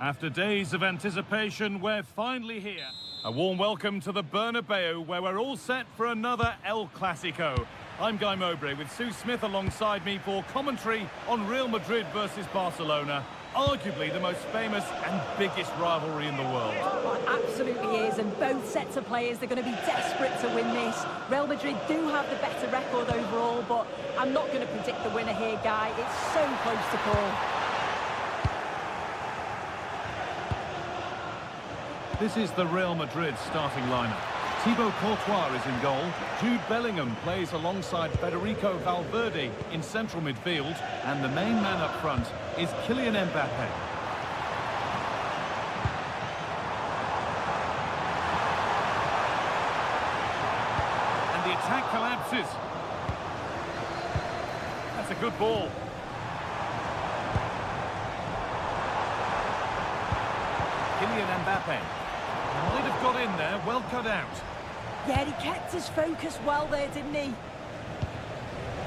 After days of anticipation, we're finally here. A warm welcome to the Bernabeu, where we're all set for another El Clasico. I'm Guy Mowbray with Sue Smith alongside me for commentary on Real Madrid versus Barcelona. Arguably the most famous and biggest rivalry in the world. Oh, it absolutely is, and both sets of players are going to be desperate to win this. Real Madrid do have the better record overall, but I'm not going to predict the winner here, Guy. It's so close to call. This is the Real Madrid starting lineup. Thibaut Courtois is in goal. Jude Bellingham plays alongside Federico Valverde in central midfield. And the main man up front is Kylian Mbappe. And the attack collapses. That's a good ball. Kylian Mbappe. Might have got in there, well cut out. Yeah, he kept his focus well there, didn't he?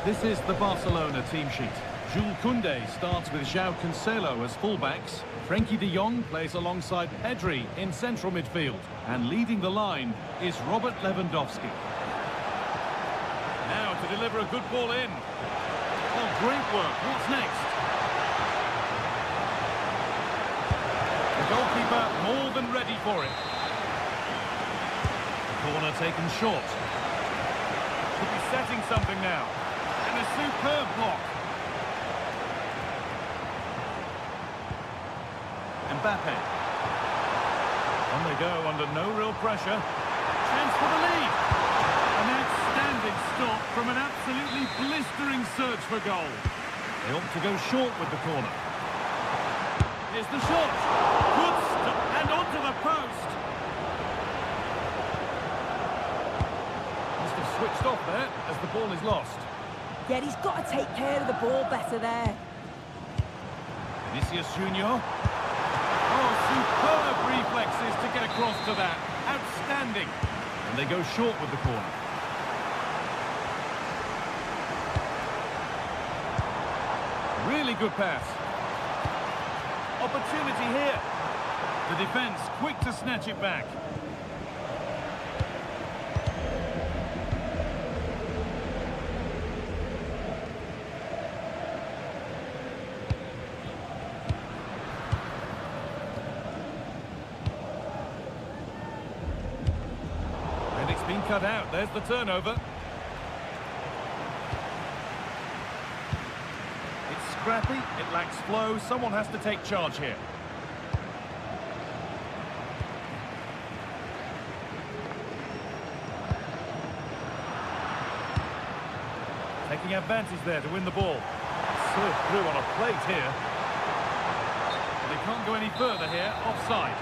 This is the Barcelona team sheet. Jules Koundé starts with João Cancelo as fullbacks. Frenkie de Jong plays alongside Pedri in central midfield. And leading the line is Robert Lewandowski. Now to deliver a good ball in. Oh, great work. What's next? The goalkeeper more than ready for it. Corner taken short. Could be setting something now. And a superb block. Mbappe. On they go under no real pressure. Chance for the lead. An outstanding stop from an absolutely blistering search for goal. They opt to go short with the corner. Here's the shot. Good stop and onto the post. Switched off there as the ball is lost. Yeah, he's got to take care of the ball better there. Vinicius Junior. Oh, superb reflexes to get across to that. Outstanding. And they go short with the corner. Really good pass. Opportunity here. The defence quick to snatch it back. Been cut out. There's the turnover. It's scrappy. It lacks flow. Someone has to take charge here. Taking advantage there to win the ball. Served through on a plate here. They can't go any further here. Offside.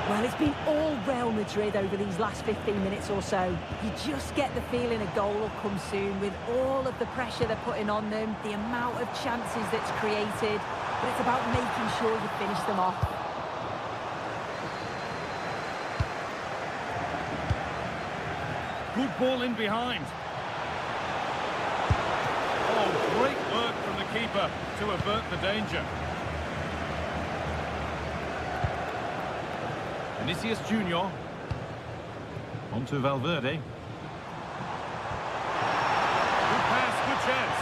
Well, it's been all Real Madrid over these last 15 minutes or so. You just get the feeling a goal will come soon with all of the pressure they're putting on them, the amount of chances that's created, but it's about making sure you finish them off. Good ball in behind. Oh, great work from the keeper to avert the danger. Vinicius Junior. On to Valverde. Good pass, good chance.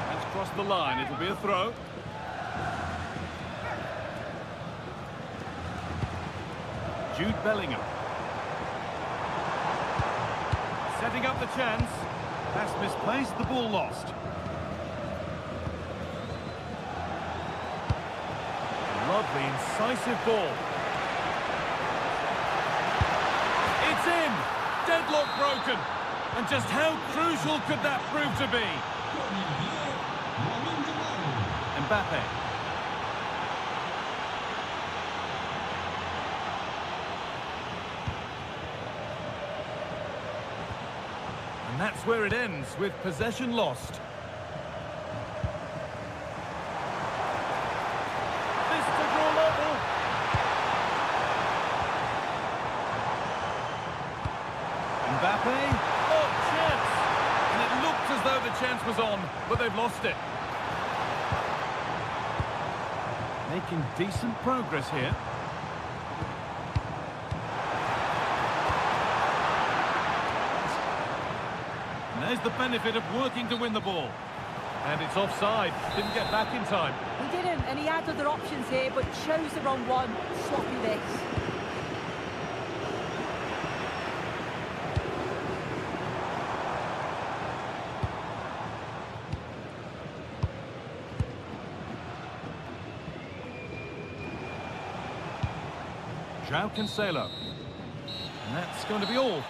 That's crossed the line. It'll be a throw. Jude Bellingham. Setting up the chance. Pass misplaced, the ball lost. Lovely, incisive ball. It's in! Deadlock broken. And just how crucial could that prove to be? Mbappe. And that's where it ends, with possession lost. Mbappe, oh, chance! And it looked as though the chance was on, but they've lost it. Making decent progress here. And there's the benefit of working to win the ball. And it's offside. Didn't get back in time. He didn't, and he had other options here, but chose the wrong one. Sloppy this. João Cancelo. And that's going to be all.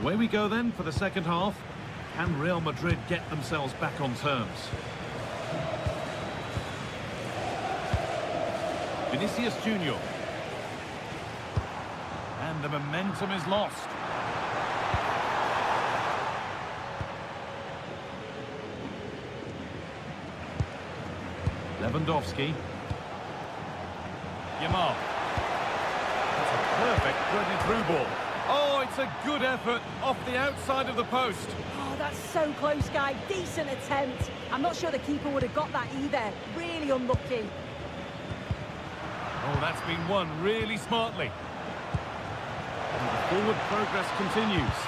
Away we go then for the second half. Can Real Madrid get themselves back on terms? Vinicius Junior. And the momentum is lost. Lewandowski. Yamal. That's a perfect threaded through ball. Oh, it's a good effort off the outside of the post. Oh, that's so close, guy. Decent attempt. I'm not sure the keeper would have got that either. Really unlucky. Oh, that's been won really smartly. And the forward progress continues.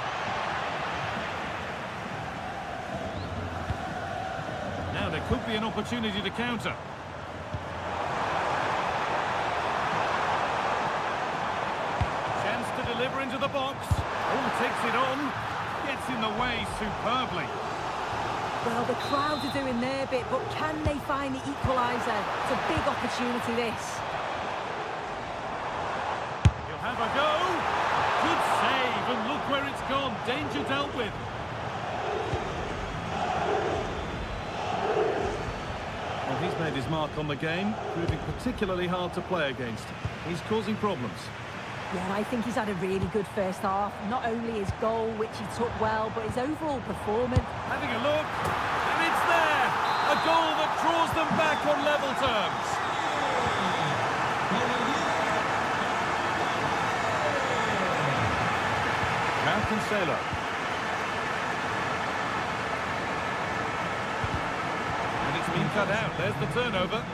Now there could be an opportunity to counter. Chance to deliver into the box. Oh, takes it on. Gets in the way superbly. Well, the crowd are doing their bit, but can they find the equaliser? It's a big opportunity, this. He'll have a go. Good save, and look where it's gone. Danger dealt with. Well, he's made his mark on the game, proving particularly hard to play against. He's causing problems. Yeah, I think he's had a really good first half. Not only his goal, which he took well, but his overall performance. Having a look, and it's there! A goal that draws them back on level terms. João Cancelo. And it's been cut out. There's the turnover.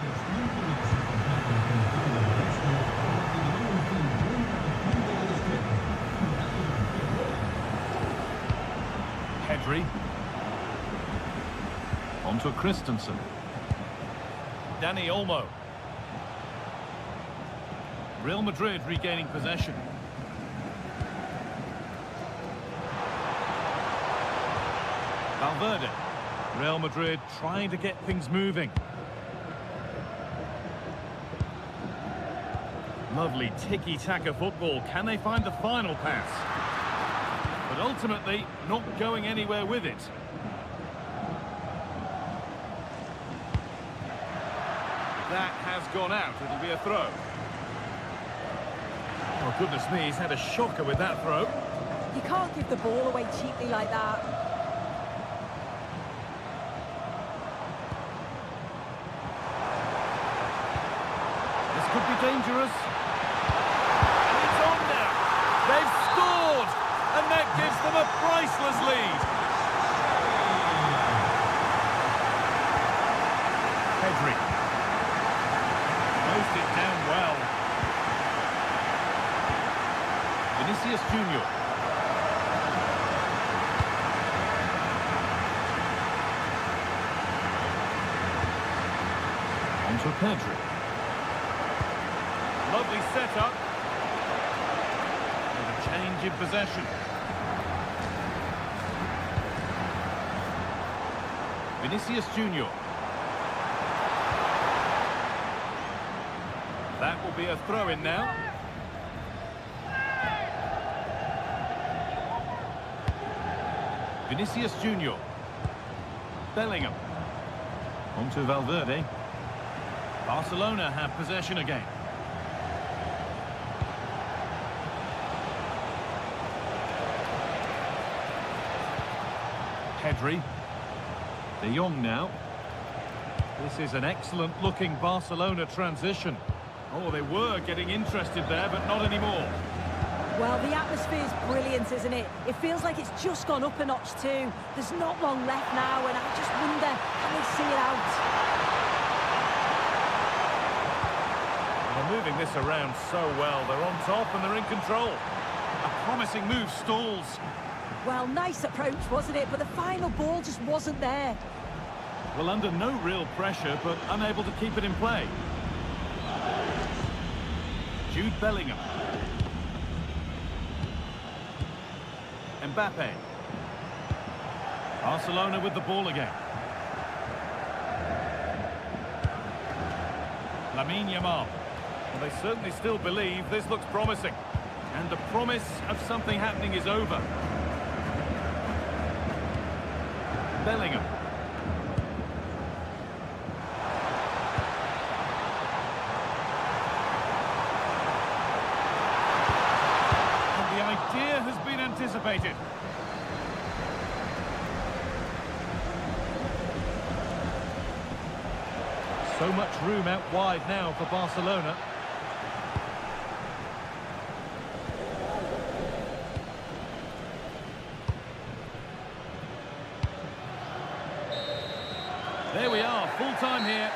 Pedri. Onto Christensen. Dani Olmo. Real Madrid regaining possession. Valverde. Real Madrid trying to get things moving. Lovely tiki-taka football. Can they find the final pass? But ultimately, not going anywhere with it. That has gone out. It'll be a throw. Oh, goodness me, he's had a shocker with that throw. You can't give the ball away cheaply like that. This could be dangerous. And it's on now. They've scored! And that gives them a priceless lead. Pedri. Closed it down well. Vinicius Junior. Onto Pedri. Lovely setup. With a change in possession. Vinicius Junior. That will be a throw-in now. Vinicius Junior. Bellingham. Onto Valverde. Barcelona have possession again. Pedri. De Jong now. This is an excellent-looking Barcelona transition. Oh, they were getting interested there, but not anymore. Well, the atmosphere's brilliant, isn't it? It feels like it's just gone up a notch too. There's not long left now, and I just wonder, can they see it out? They're moving this around so well. They're on top and they're in control. A promising move stalls. Well, nice approach, wasn't it? But the final ball just wasn't there. Well, under no real pressure, but unable to keep it in play. Jude Bellingham. Mbappe. Barcelona with the ball again. Lamine Yamal. Well, they certainly still believe this looks promising. And the promise of something happening is over. Bellingham. And the idea has been anticipated. So much room out wide now for Barcelona. There we are, full time here.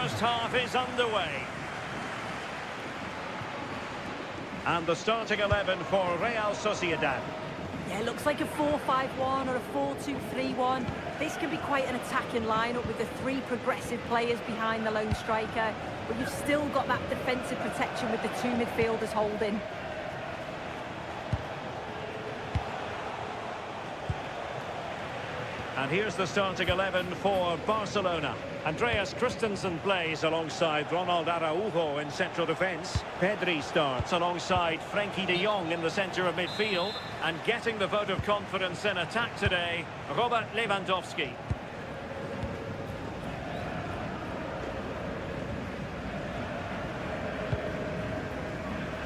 first half is underway. And the starting 11 for Real Sociedad. Yeah, it looks like a 4-5-1 or a 4-2-3-1. This can be quite an attacking lineup with the three progressive players behind the lone striker, but you've still got that defensive protection with the two midfielders holding. And here's the starting 11 for Barcelona. Andreas Christensen plays alongside Ronald Araujo in central defence. Pedri starts alongside Frenkie de Jong in the centre of midfield. And getting the vote of confidence in attack today, Robert Lewandowski.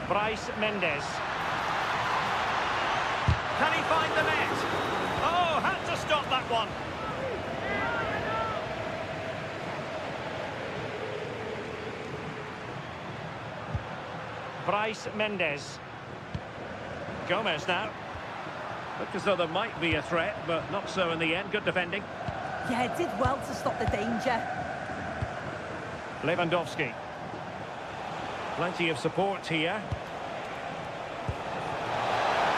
Bryce Mendes. Can he find the net? Oh, had to stop that one. Bryce Mendes. Gomez now. Looked as though there might be a threat, but not so in the end. Good defending. Yeah, it did well to stop the danger. Lewandowski. Plenty of support here.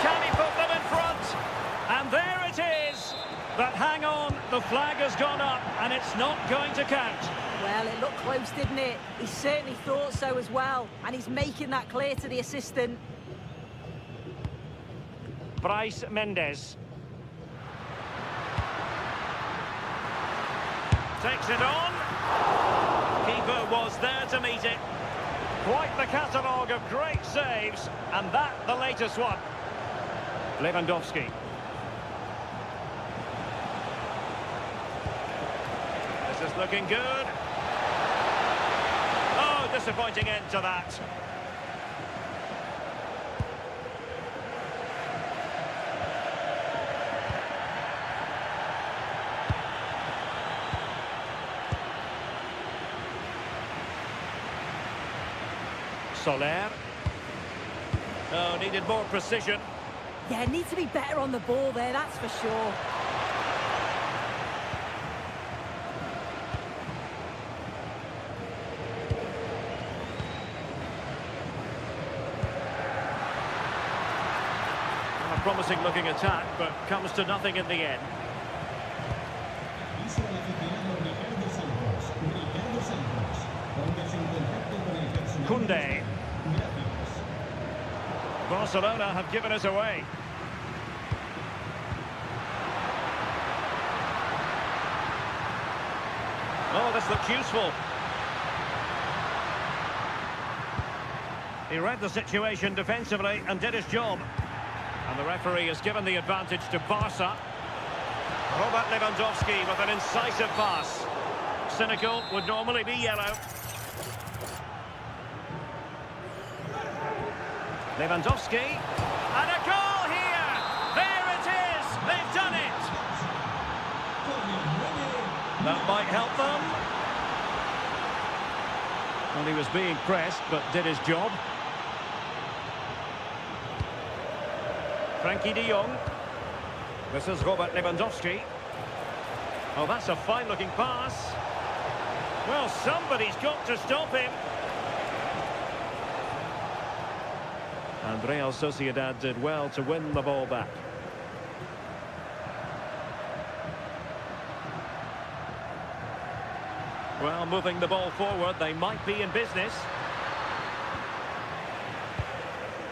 Can he put them in front? And there it is. But hang on, the flag has gone up and it's not going to count. Well, it looked close, didn't it? He certainly thought so as well. And he's making that clear to the assistant. Bryce Mendes. Takes it on. Keeper was there to meet it. Quite the catalogue of great saves. And that, the latest one. Lewandowski. This is looking good. Oh, disappointing end to that. Soler. Oh, needed more precision. Yeah, need to be better on the ball there, that's for sure. A promising looking attack, but comes to nothing in the end. Koundé. Barcelona have given us away. Oh, this looks useful. He read the situation defensively and did his job. And the referee has given the advantage to Barca. Robert Lewandowski with an incisive pass. Cynical would normally be yellow. Lewandowski, and a goal here! There it is! They've done it! That might help them. Well, he was being pressed, but did his job. Frankie de Jong. This is Robert Lewandowski. Oh, that's a fine-looking pass. Well, somebody's got to stop him. And Real Sociedad did well to win the ball back. Well, moving the ball forward, they might be in business.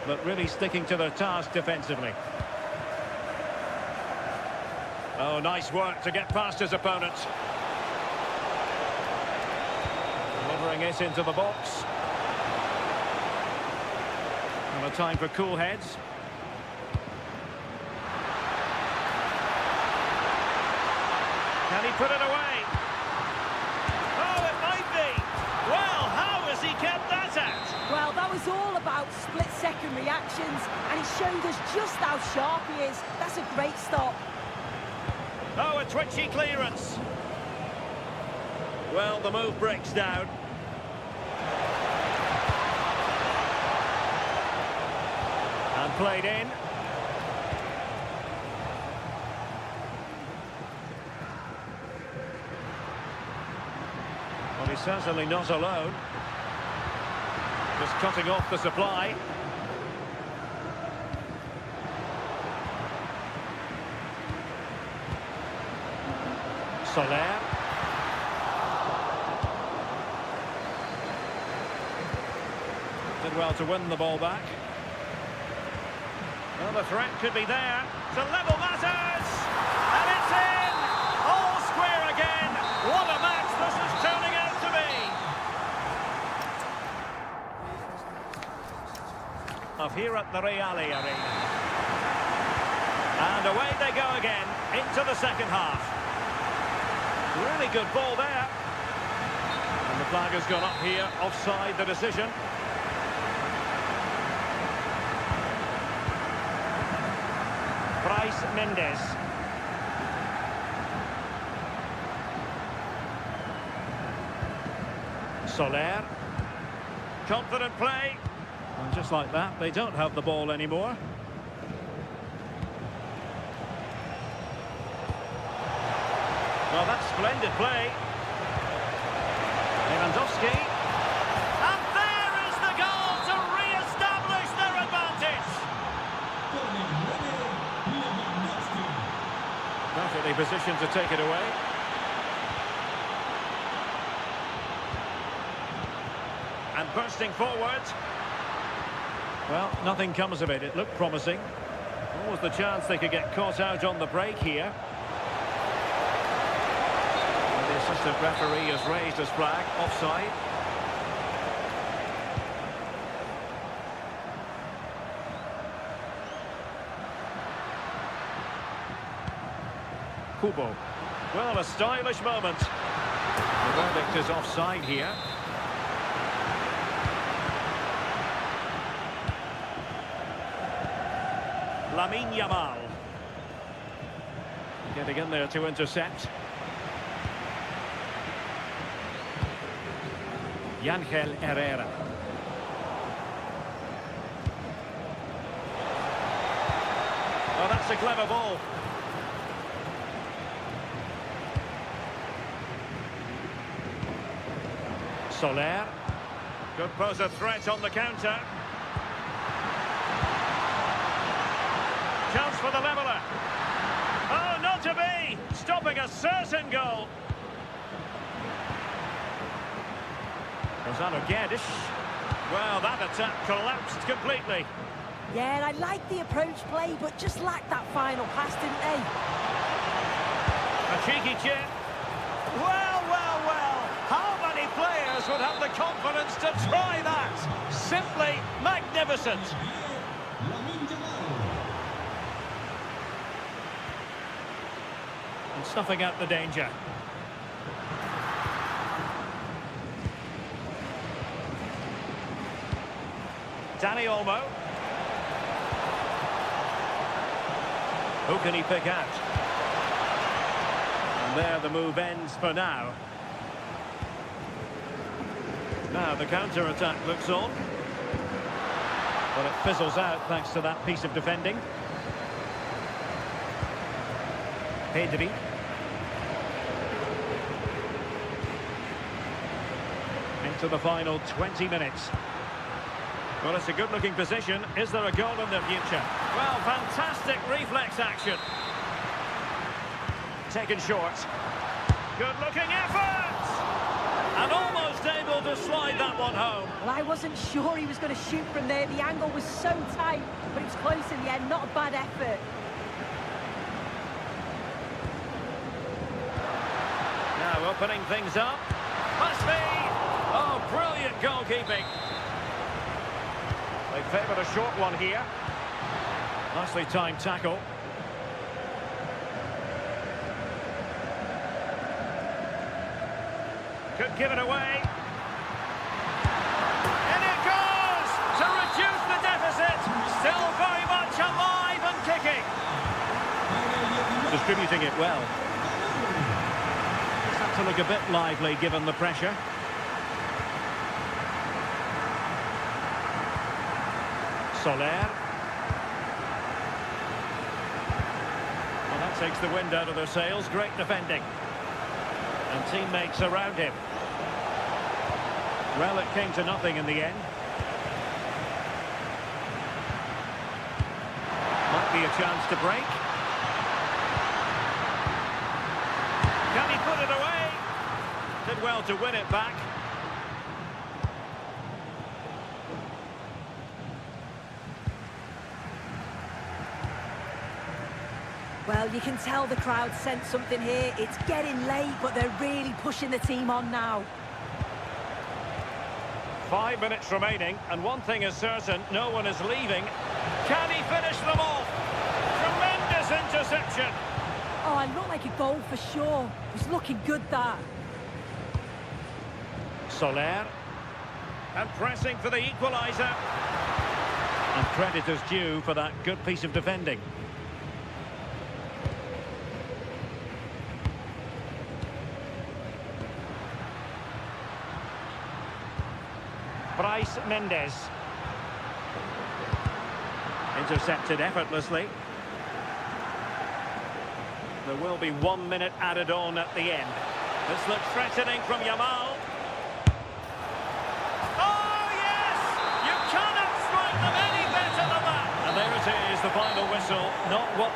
But really sticking to their task defensively. Oh, nice work to get past his opponent. Delivering it into the box. And a time for cool heads. Can he put it away? Oh, it might be. Well, how has he kept that out? Well, that was all about split-second reactions, and he showed us just how sharp he is. That's a great stop. Oh, a twitchy clearance. Well, the move breaks down. And played in. Well, he's certainly not alone. Just cutting off the supply. Soler. Did well to win the ball back. Well, the threat could be there to level matters. And it's in! All square again. What a match this is turning out to be. Of here at the Real Arena. And away they go again into the second half. Really good ball there. And the flag has gone up here, offside the decision. Bryce Mendes. Soler. Confident play. And just like that, they don't have the ball anymore. Well, that's splendid play. Lewandowski. And there is the goal to re-establish their advantage. Perfectly positioned to take it away. And bursting forward. Well, nothing comes of it. It looked promising. Always the chance they could get caught out on the break here. The assistant referee has raised his flag, offside. Kubo. Well, a stylish moment. The verdict is offside here. Lamine Yamal. Getting in there to intercept. Yangel Herrera. Oh, that's a clever ball. Soler. Could pose a threat on the counter. Chance for the leveller. Oh, not to be! Stopping a certain goal. Gonzalo Guedes. Well, that attack collapsed completely. Yeah, I like the approach play, but just lacked that final pass, didn't they? A cheeky chip. Well, well, well. How many players would have the confidence to try that? Simply magnificent. And snuffing out the danger. Dani Olmo. Who can he pick out? And there the move ends for now. Now the counter-attack looks on. But it fizzles out thanks to that piece of defending. Pedri. Into the final 20 minutes. Well, it's a good-looking position. Is there a goal in the future? Well, fantastic reflex action. Taken short. Good-looking effort! And almost able to slide that one home. Well, I wasn't sure he was going to shoot from there. The angle was so tight, but it was close in the end. Not a bad effort. Now opening things up. Must be! Oh, brilliant goalkeeping. They favoured a short one here. Nicely timed tackle. Could give it away. And it goes! To reduce the deficit. Still very much alive and kicking. Distributing it well. Just have to look a bit lively given the pressure. Soler. Well, that takes the wind out of their sails. Great defending. And teammates around him. Well, it came to nothing in the end. Might be a chance to break. Can he put it away? Did well to win it back. Well, you can tell the crowd sensed something here. It's getting late, but they're really pushing the team on now. 5 minutes remaining, and one thing is certain, no one is leaving. Can he finish them off? Tremendous interception. Oh, it looked like a goal for sure. It was looking good, that. Soler. And pressing for the equaliser. And credit is due for that good piece of defending. Bryce Mendes. Intercepted effortlessly. There will be 1 minute added on at the end. This looks threatening from Yamal. Oh, yes! You cannot strike them any better than that! And there it is, the final whistle. Not what...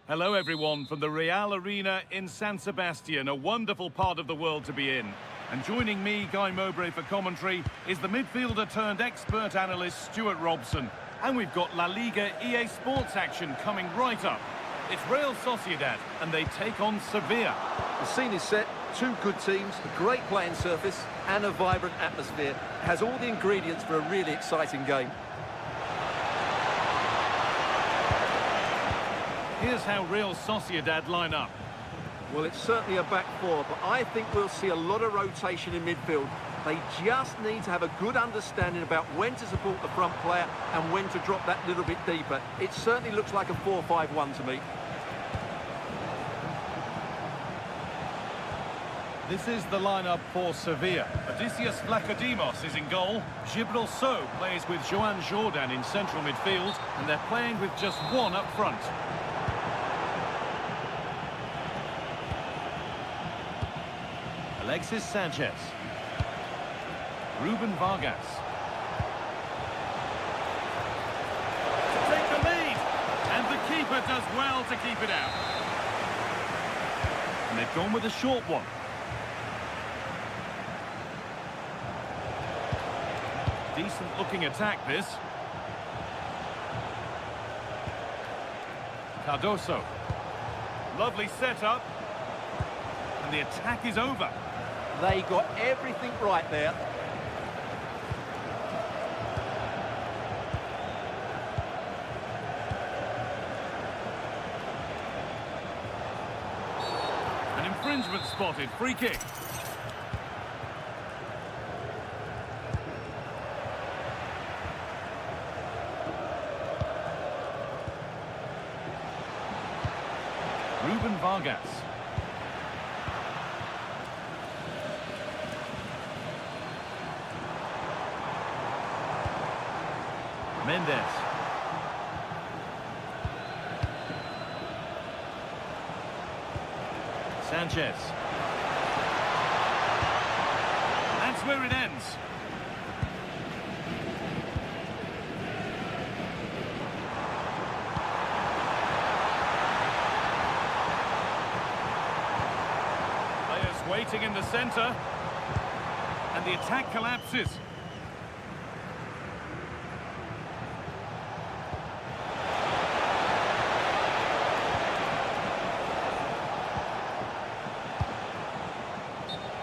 Hello everyone from the Real Arena in San Sebastian, a wonderful part of the world to be in. And joining me, Guy Mowbray, for commentary is the midfielder turned expert analyst Stuart Robson. And we've got La Liga EA Sports action coming right up. It's Real Sociedad and they take on Sevilla. The scene is set, two good teams, a great playing surface and a vibrant atmosphere. It has all the ingredients for a really exciting game. Here's how Real Sociedad line up. Well, it's certainly a back four, but I think we'll see a lot of rotation in midfield. They just need to have a good understanding about when to support the front player and when to drop that little bit deeper. It certainly looks like a 4-5-1 to me. This is the lineup for Sevilla. Odysseus Vlachodimos is in goal. Gibril So plays with Joan Jordan in central midfield, and they're playing with just one up front. Alexis Sanchez. Ruben Vargas. To take the lead. And the keeper does well to keep it out. And they've gone with a short one. Decent looking attack, this. Cardoso. Lovely setup. And the attack is over. They got everything right there. An infringement spotted. Free kick. Ruben Vargas. Mendes. Sanchez. That's where it ends. Players waiting in the centre. And the attack collapses.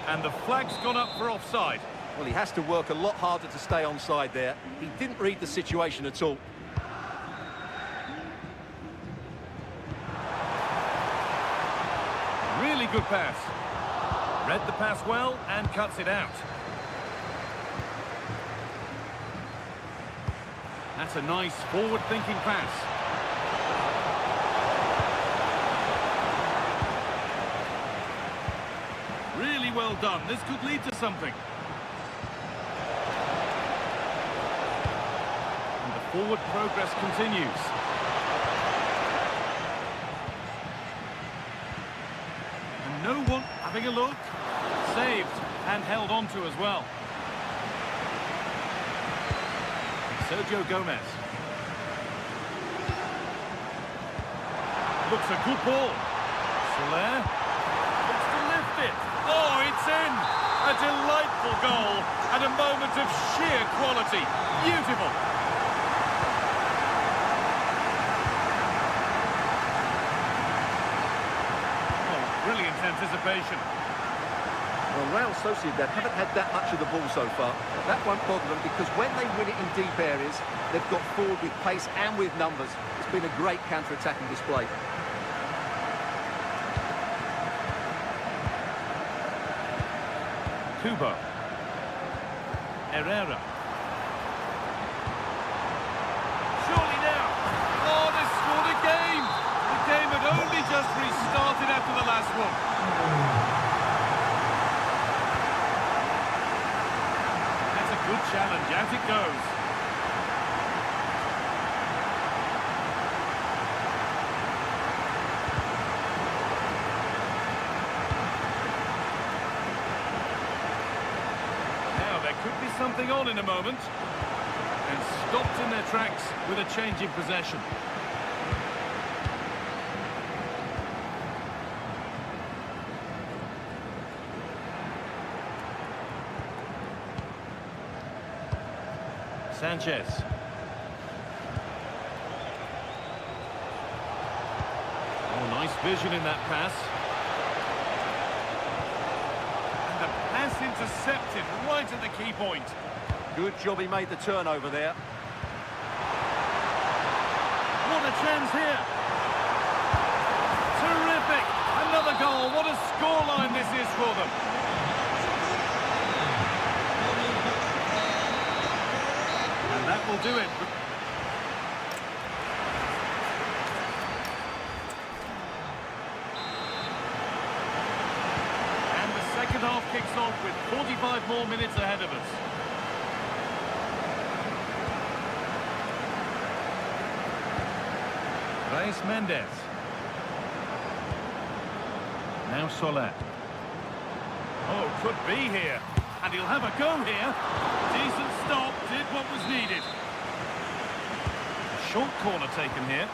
And the flag's gone up for offside. Well, he has to work a lot harder to stay onside there. He didn't read the situation at all. Really good pass. Read the pass well and cuts it out. That's a nice forward-thinking pass. Really well done. This could lead to something. And the forward progress continues. And no one having a look. Saved and held on to as well. Sergio Gomez. Looks a good ball. Soler. Looks to lift it. Oh, it's in! A delightful goal and a moment of sheer quality. Beautiful. Oh, brilliant anticipation. Well, Real Sociedad haven't had that much of the ball so far. That won't bother them because when they win it in deep areas, they've got forward with pace and with numbers. It's been a great counter-attacking display. Kubo. Herrera. Surely now. Oh, they scored again. The game had only just restarted after the last one. Good challenge, out it goes. Now, there could be something on in a moment. And stopped in their tracks with a change in possession. Sanchez. Oh, nice vision in that pass. And the pass intercepted right at the key point. Good job he made the turnover there. What a chance here. Terrific. Another goal. What a scoreline this is for them. That will do it. And the second half kicks off with 45 more minutes ahead of us. Mendes. Now Soler. Oh, could be here. And he'll have a go here. Decent stop, did what was needed. A short corner taken here.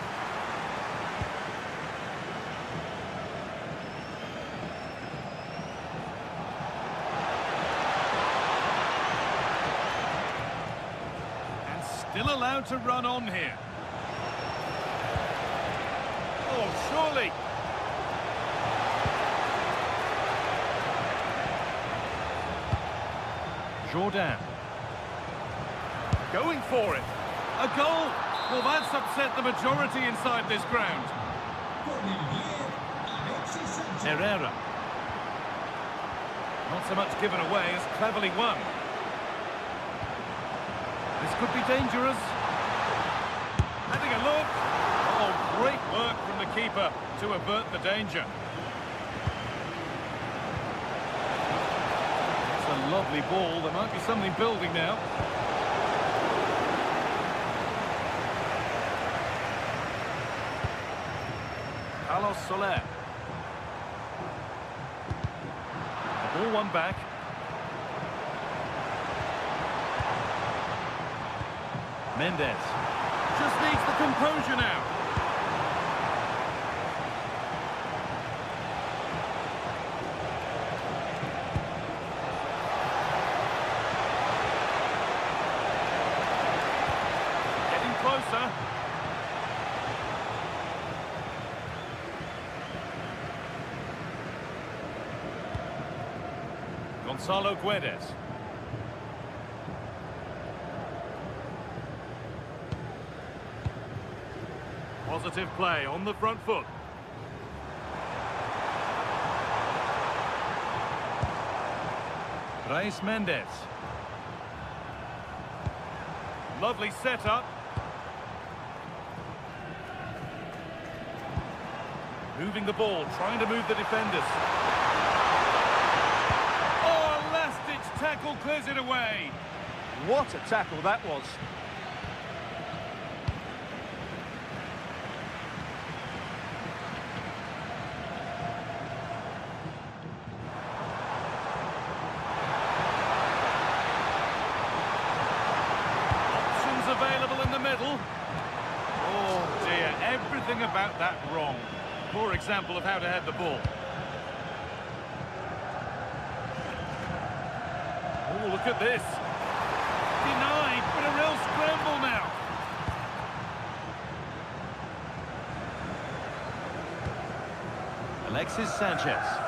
And still allowed to run on here. Oh, surely. Jordan. Going for it. A goal. Well, that's upset the majority inside this ground. Herrera. Not so much given away as cleverly won. This could be dangerous. Having a look. Oh, great work from the keeper to avert the danger. It's a lovely ball. There might be something building now. Carlos Soler. The ball won back. Mendes. Just needs the composure now. Getting closer. Gonzalo Guedes. Positive play on the front foot. Reis Mendes. Lovely setup. Moving the ball, trying to move the defenders. Oh, a last-ditch tackle clears it away. What a tackle that was. Available in the middle. Oh dear, everything about that wrong. Poor example of how to head the ball. Oh, look at this. Denied, but a real scramble now. Alexis Sanchez.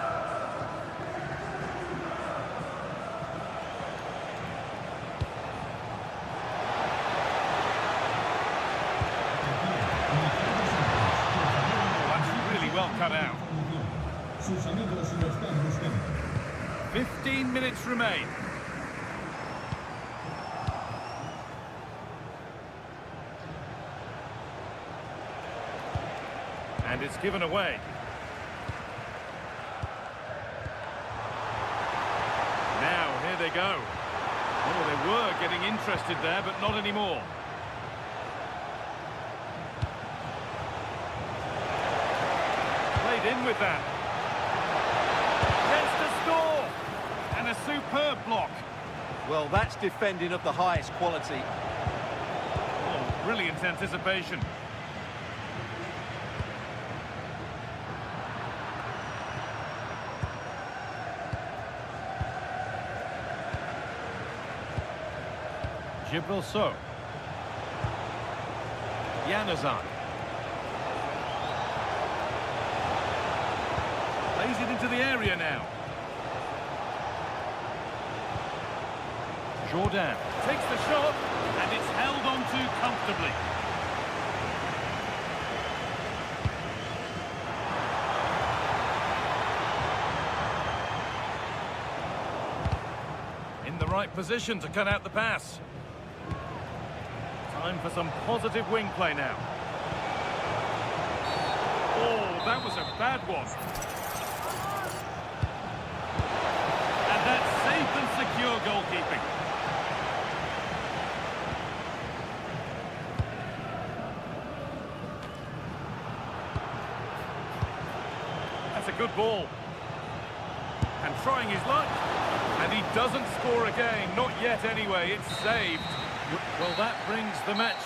Cut out. 15 minutes remain. And it's given away. Now, here they go. Oh, they were getting interested there, but not anymore. In with that. Gets to score. And a superb block. Well, that's defending of the highest quality. Oh, brilliant anticipation. Gibraltar. Januzaj. Plays it into the area now. Jordan takes the shot, and it's held on to comfortably. In the right position to cut out the pass. Time for some positive wing play now. Oh, that was a bad one. And that's safe and secure goalkeeping. That's a good ball. And trying his luck. And he doesn't score again. Not yet anyway. It's saved. Well, that brings the match.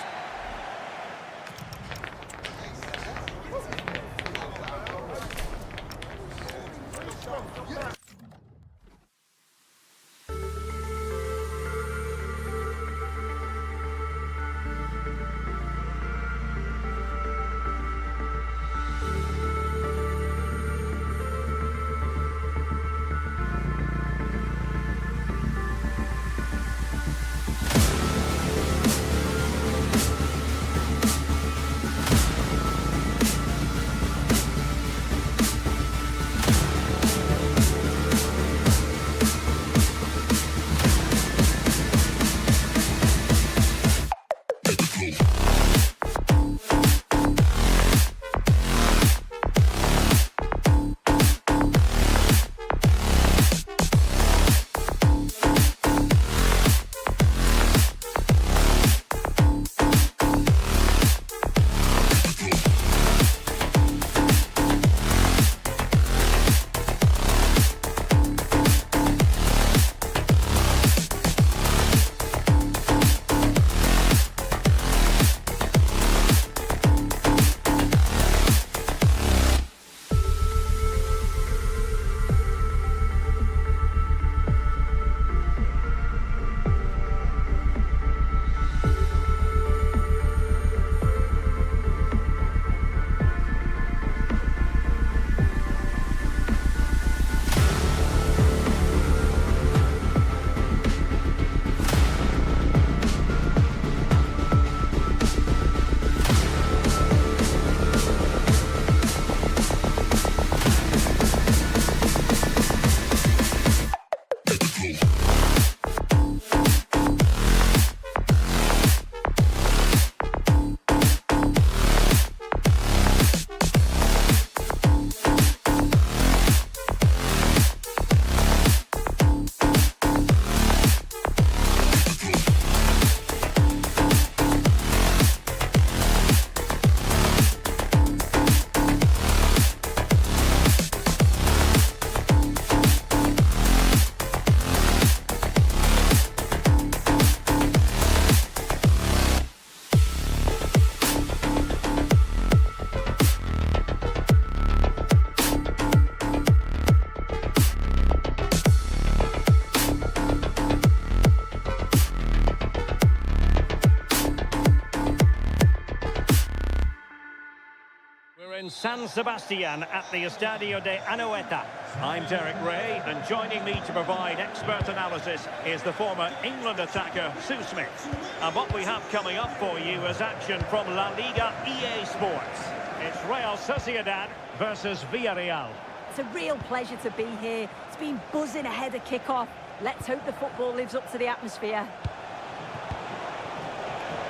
in San Sebastian at the Estadio de Anoeta. I'm Derek Ray, and joining me to provide expert analysis is the former England attacker, Sue Smith. And what we have coming up for you is action from La Liga EA Sports. It's Real Sociedad versus Villarreal. It's a real pleasure to be here. It's been buzzing ahead of kick-off. Let's hope the football lives up to the atmosphere.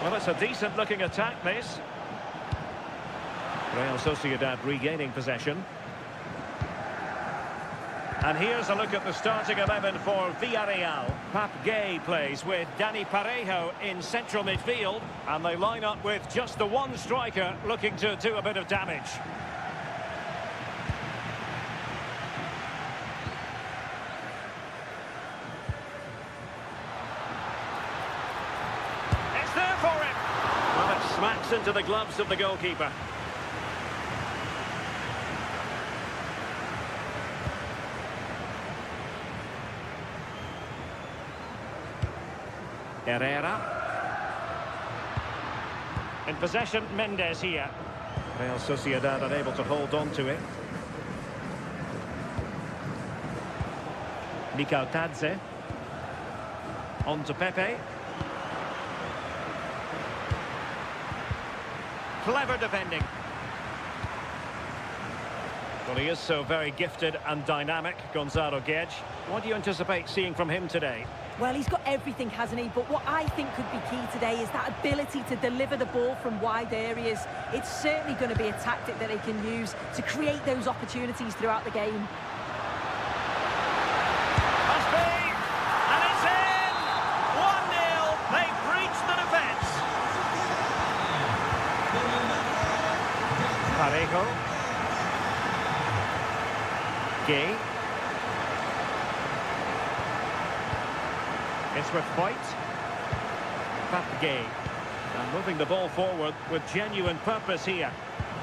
Well, it's a decent-looking attack, this. Real Sociedad regaining possession. And here's a look at the starting 11 for Villarreal. Pap Gay plays with Dani Parejo in central midfield. And they line up with just the one striker looking to do a bit of damage. It's there for him. Well, it smacks into the gloves of the goalkeeper. Herrera. In possession, Mendes here. Real Sociedad unable to hold on to it. Mikautadze. On to Pepe. Clever defending. Well, he is so very gifted and dynamic, Gonzalo Guedes. What do you anticipate seeing from him today? Well, he's got everything, hasn't he? But what I think could be key today is that ability to deliver the ball from wide areas. It's certainly going to be a tactic that they can use to create those opportunities throughout the game. Must be! And it's in! 1-0! They've breached the defence! Parejo. Gay. It's with White. Pap Gay. And moving the ball forward with genuine purpose here.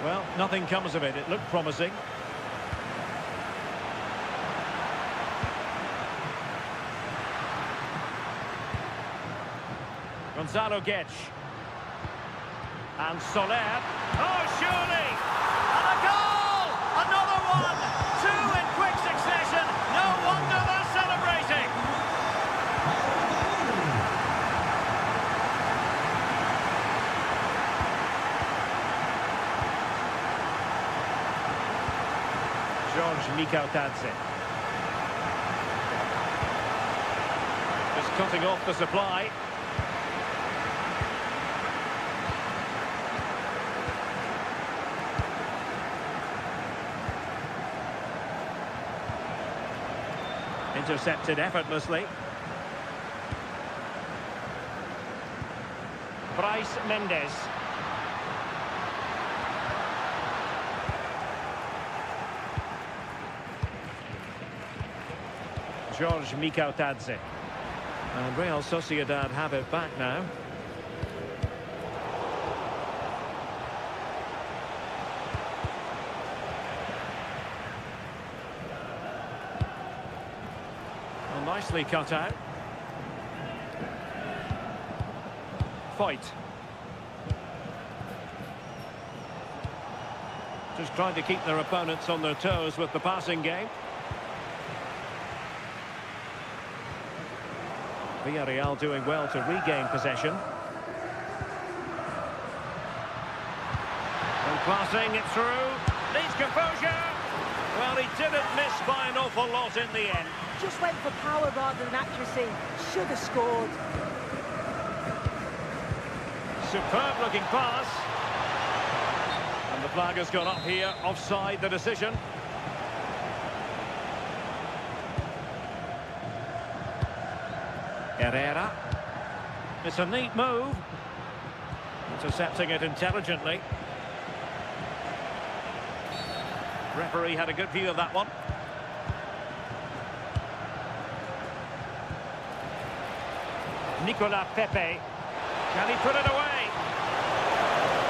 Well, nothing comes of it. It looked promising. Gonzalo Guedes. And Soler. Oh, surely! And a goal! Another one! Two in quick succession. No wonder they're celebrating. Mikautadze. Just cutting off the supply. Intercepted effortlessly. Bryce Mendes. George Mikautadze. And Real Sociedad have it back now. Well, nicely cut out. Fight. Just trying to keep their opponents on their toes with the passing game. Villarreal doing well to regain possession. And passing it through. Needs composure. Well, he didn't miss by an awful lot in the end. Just went for power rather than accuracy. Should have scored. Superb looking pass. And the flag has gone up here. Offside the decision. Herrera. It's a neat move. Intercepting it intelligently. Referee had a good view of that one. Nicolas Pepe. Can he put it away?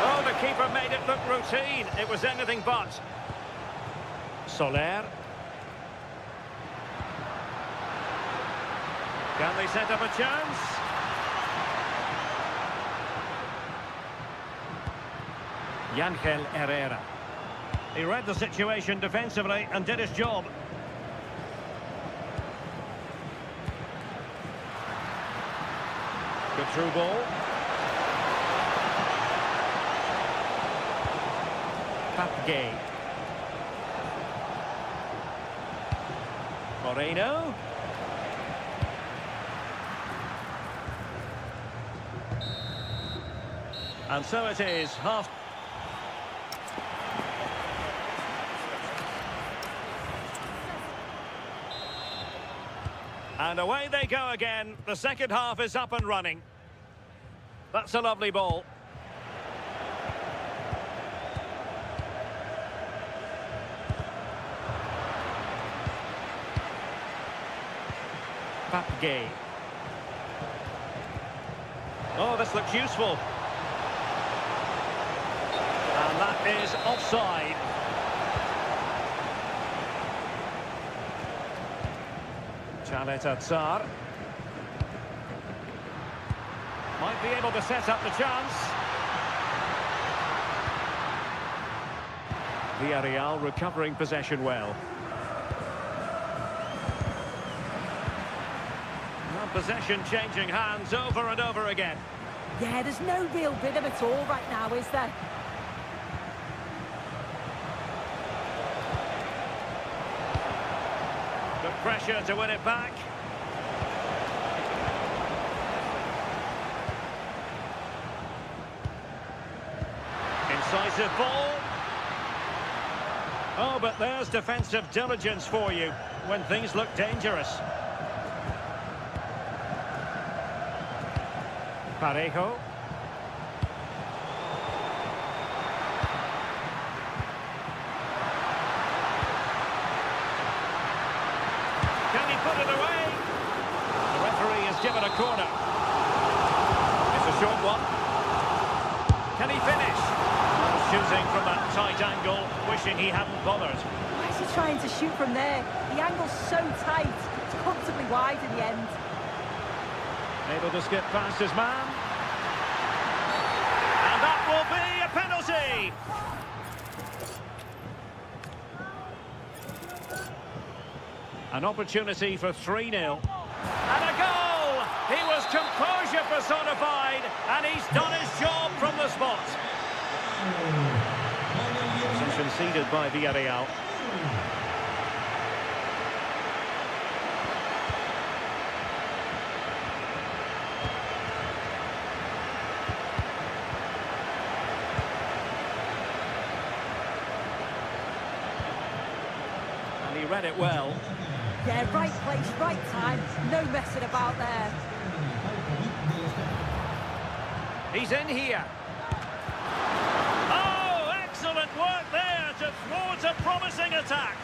Oh, the keeper made it look routine. It was anything but. Soler. Can they set up a chance? Yangel Herrera. He read the situation defensively and did his job. Good through ball. Papgay. Moreno. And so it is, half. And away they go again. The second half is up and running. That's a lovely ball. Papgay. Oh, this looks useful. And that is offside. Chaleta Tsar. Might be able to set up the chance. Villarreal recovering possession well. Well, possession changing hands over and over again. Yeah, there's no real rhythm at all right now, is there? Good pressure to win it back. Incisive ball. Oh, but there's defensive diligence for you when things look dangerous. Parejo. Can he put it away? The referee has given a corner. It's a short one. Can he finish? Shooting from that tight angle, wishing he hadn't bothered. Why is he trying to shoot from there? The angle's so tight. It's comfortably wide in the end. Able to skip past his man. And that will be a penalty! An opportunity for 3-0. And a goal! He was composure personified, and he's done his job from the spot. Possession ceded by Villarreal. And he read it well. Yeah, right place, right time. No messing about there. He's in here. Oh, excellent work there to thwart a promising attack.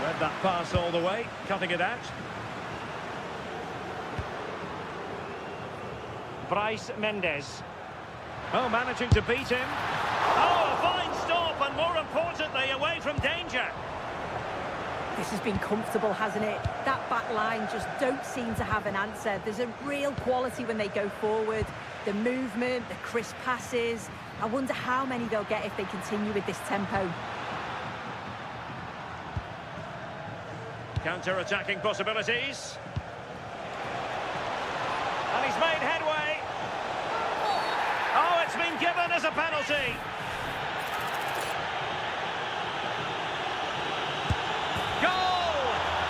Read that pass all the way, cutting it out. Bryce Mendes. Oh, managing to beat him. Oh, a fine stop, and more importantly, away from danger. This has been comfortable, hasn't it? That back line just don't seem to have an answer. There's a real quality when they go forward. The movement, the crisp passes. I wonder how many they'll get if they continue with this tempo. Counter-attacking possibilities. And he's made headway. Oh, it's been given as a penalty. Goal!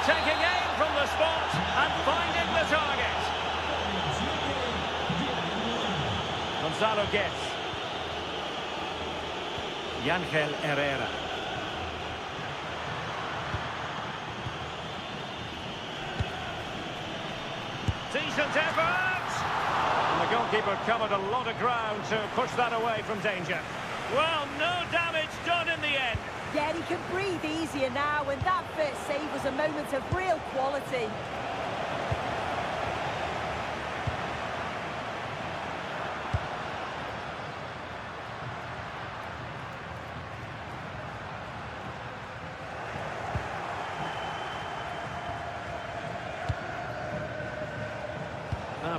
Taking aim from the spot and finding the target. Gonzalo Guedes. Yangel Herrera. Decent effort! And the goalkeeper covered a lot of ground to push that away from danger. Well, no damage done in the end. Yeah, he can breathe easier now, and that first save was a moment of real quality.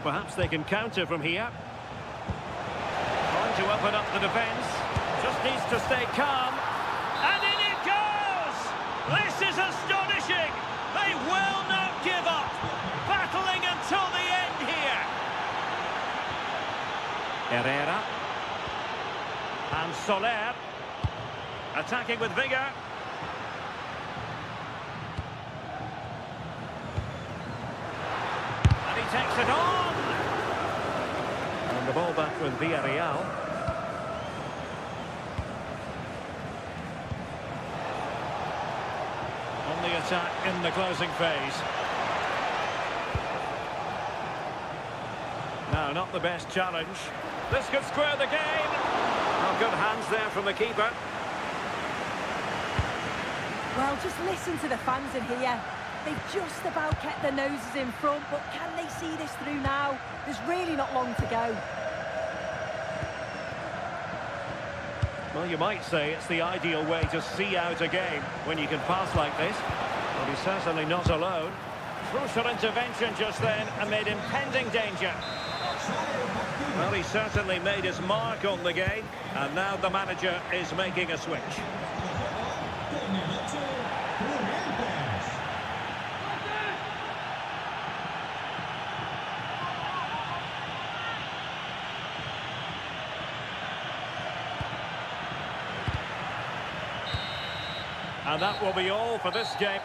Perhaps they can counter from here. Trying to open up the defence. Just needs to stay calm. And in it goes! This is astonishing! They will not give up! Battling until the end here! Herrera. And Soler. Attacking with vigour. And he takes it on! And the ball back with Villarreal. On the attack in the closing phase. No, not the best challenge. This could square the game. Oh, good hands there from the keeper. Well, just listen to the fans in here. They've just about kept their noses in front, but can they see this through now? There's really not long to go. Well, you might say it's the ideal way to see out a game when you can pass like this. But he's certainly not alone. Crucial intervention just then amid impending danger. Well, he certainly made his mark on the game, and now the manager is making a switch. And that will be all for this game.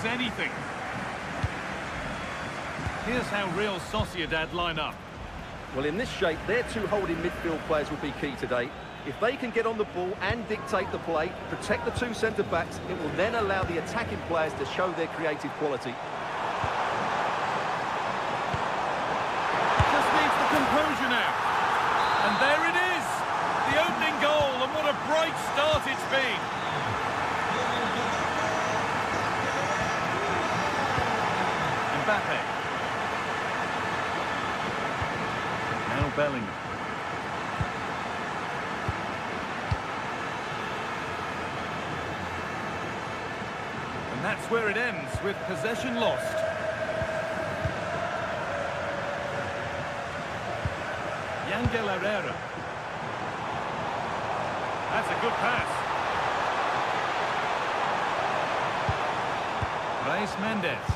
Anything. Here's how real Sociedad line up. Well, in this shape, their two holding midfield players will be key today. If they can get on the ball and dictate the play, protect the two centre-backs, it will then allow the attacking players to show their creative quality. Just needs the composure now. And there it is! The opening goal, and what a bright start it's been. Mbappe. Now Bellingham. And that's where it ends, with possession lost. Herrera. That's a good pass. Brais Mendes.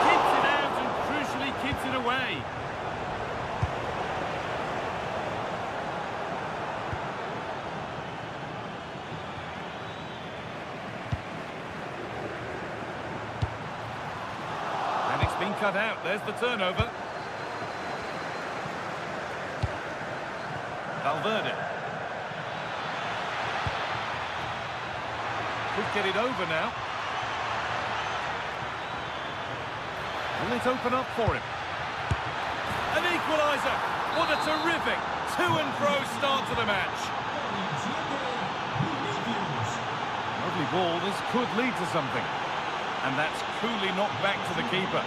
Keeps it out and crucially keeps it away. And it's been cut out. There's the turnover. Valverde. Could get it over now. Will it open up for him? An equaliser! What a terrific to-and-fro start to the match. Lovely ball. This could lead to something. And that's coolly knocked back to the keeper.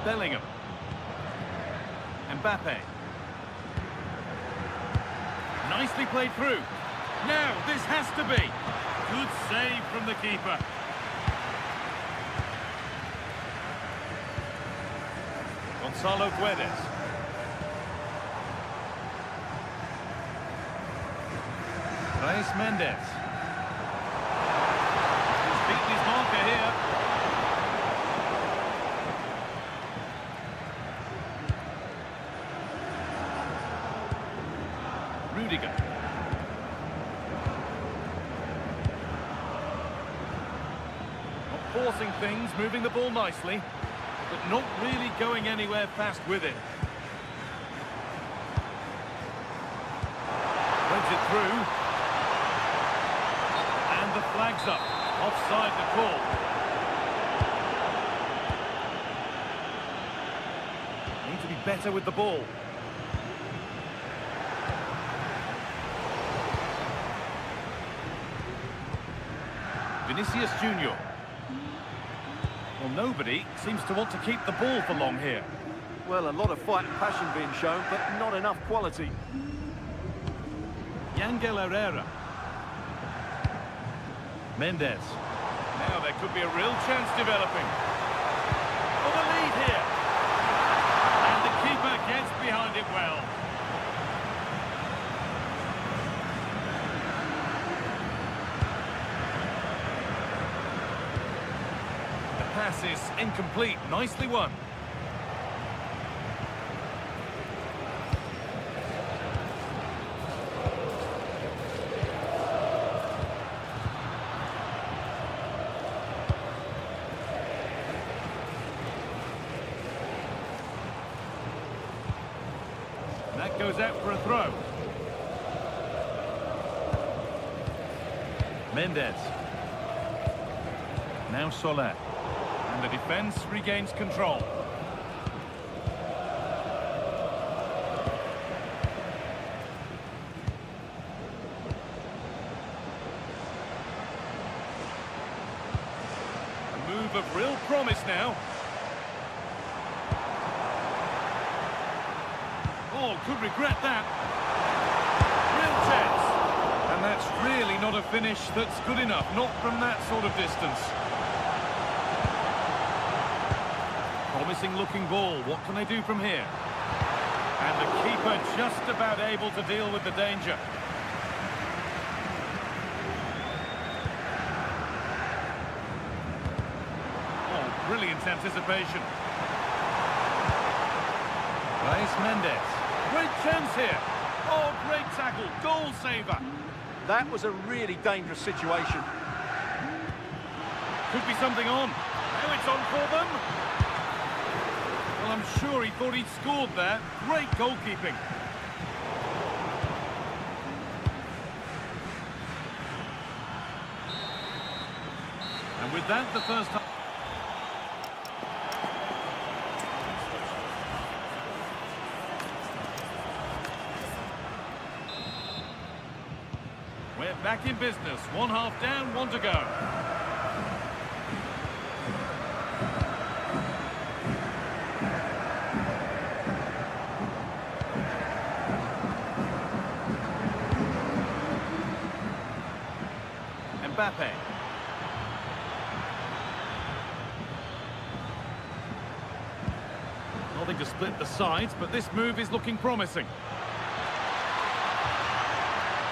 Bellingham. Mbappe. Nicely played through. Now, this has to be. Good save from the keeper. Gonzalo Guedes. Brais Mendes. He's beaten his marker here. Rudiger. Not forcing things, moving the ball nicely, but not really going anywhere fast with it. Threads it through. And the flag's up. Offside the call. Need to be better with the ball. Vinicius Junior. Well, nobody seems to want to keep the ball for long here. Well, a lot of fight and passion being shown, but not enough quality. Yangel Herrera. Mendes. Now there could be a real chance developing. For the lead here. And the keeper gets behind it well. Pass is incomplete. Nicely won. That goes out for a throw. Mendes. Now Soler. And the defence regains control. A move of real promise now. Oh, could regret that. Real chance. And that's really not a finish that's good enough, not from that sort of distance. Promising looking ball. What can they do from here? And the keeper just about able to deal with the danger. Oh, brilliant anticipation. Brais Mendes. Great chance here. Oh, great tackle. Goal saver. That was a really dangerous situation. Could be something on. Now it's on for them. Well, I'm sure he thought he'd scored there. Great goalkeeping. And with that, the first half. We're back in business. 1 half down, 1 to go. Mbappe. Starting to split the sides, but this move is looking promising.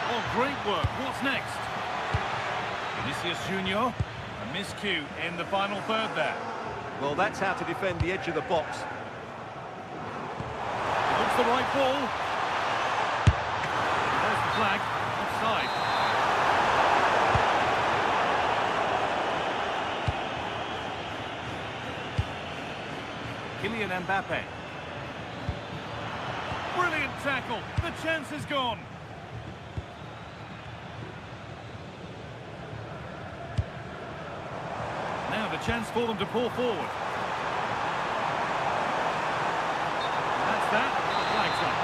Oh, great work. What's next? Vinicius Junior. A miscue in the final third there. Well, that's how to defend the edge of the box. Looks the right ball. There's the flag. Offside. Kylian Mbappe. Brilliant tackle. The chance is gone. Now the chance for them to pull forward. That's that. Flags up.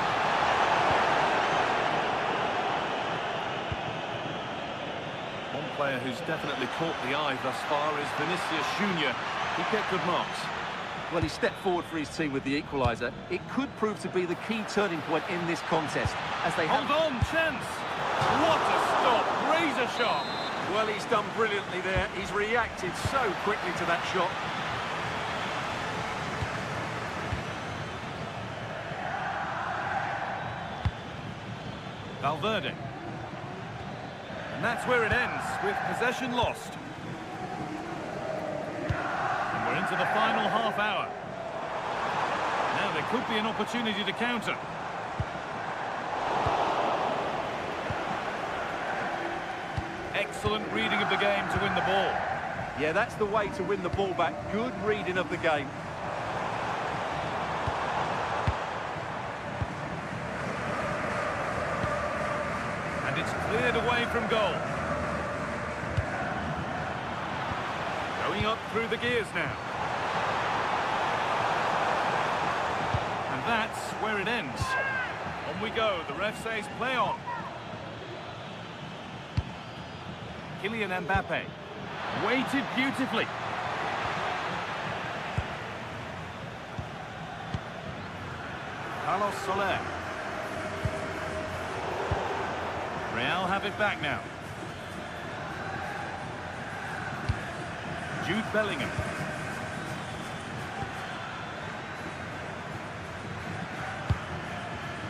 One player who's definitely caught the eye thus far is Vinicius Junior. He kept good marks. Well, he stepped forward for his team with the equaliser. It could prove to be the key turning point in this contest, as they Hold on, chance! What a stop! Razor sharp! Well, he's done brilliantly there. He's reacted so quickly to that shot. Valverde. And that's where it ends, with possession lost. And we're into the final half hour. Now there could be an opportunity to counter. Excellent reading of the game to win the ball. Yeah, that's the way to win the ball back. Good reading of the game. And it's cleared away from goal. Going up through the gears now. And that's where it ends. On we go. The ref says play on. Kylian Mbappe. Weighted beautifully. Carlos Soler. Real have it back now. Jude Bellingham.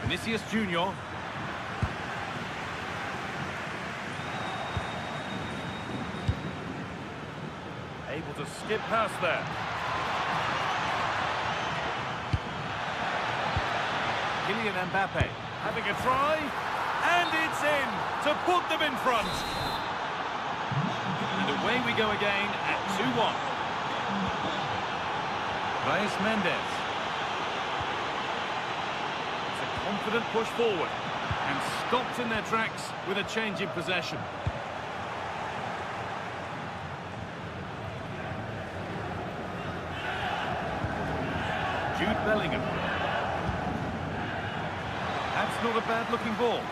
Vinicius Junior. Able to skip past there. Kylian Mbappe having a try, and it's in to put them in front. And away we go again at 2-1. Reyes Mendes. It's a confident push forward and stopped in their tracks with a change in possession. Jude Bellingham. That's not a bad-looking ball.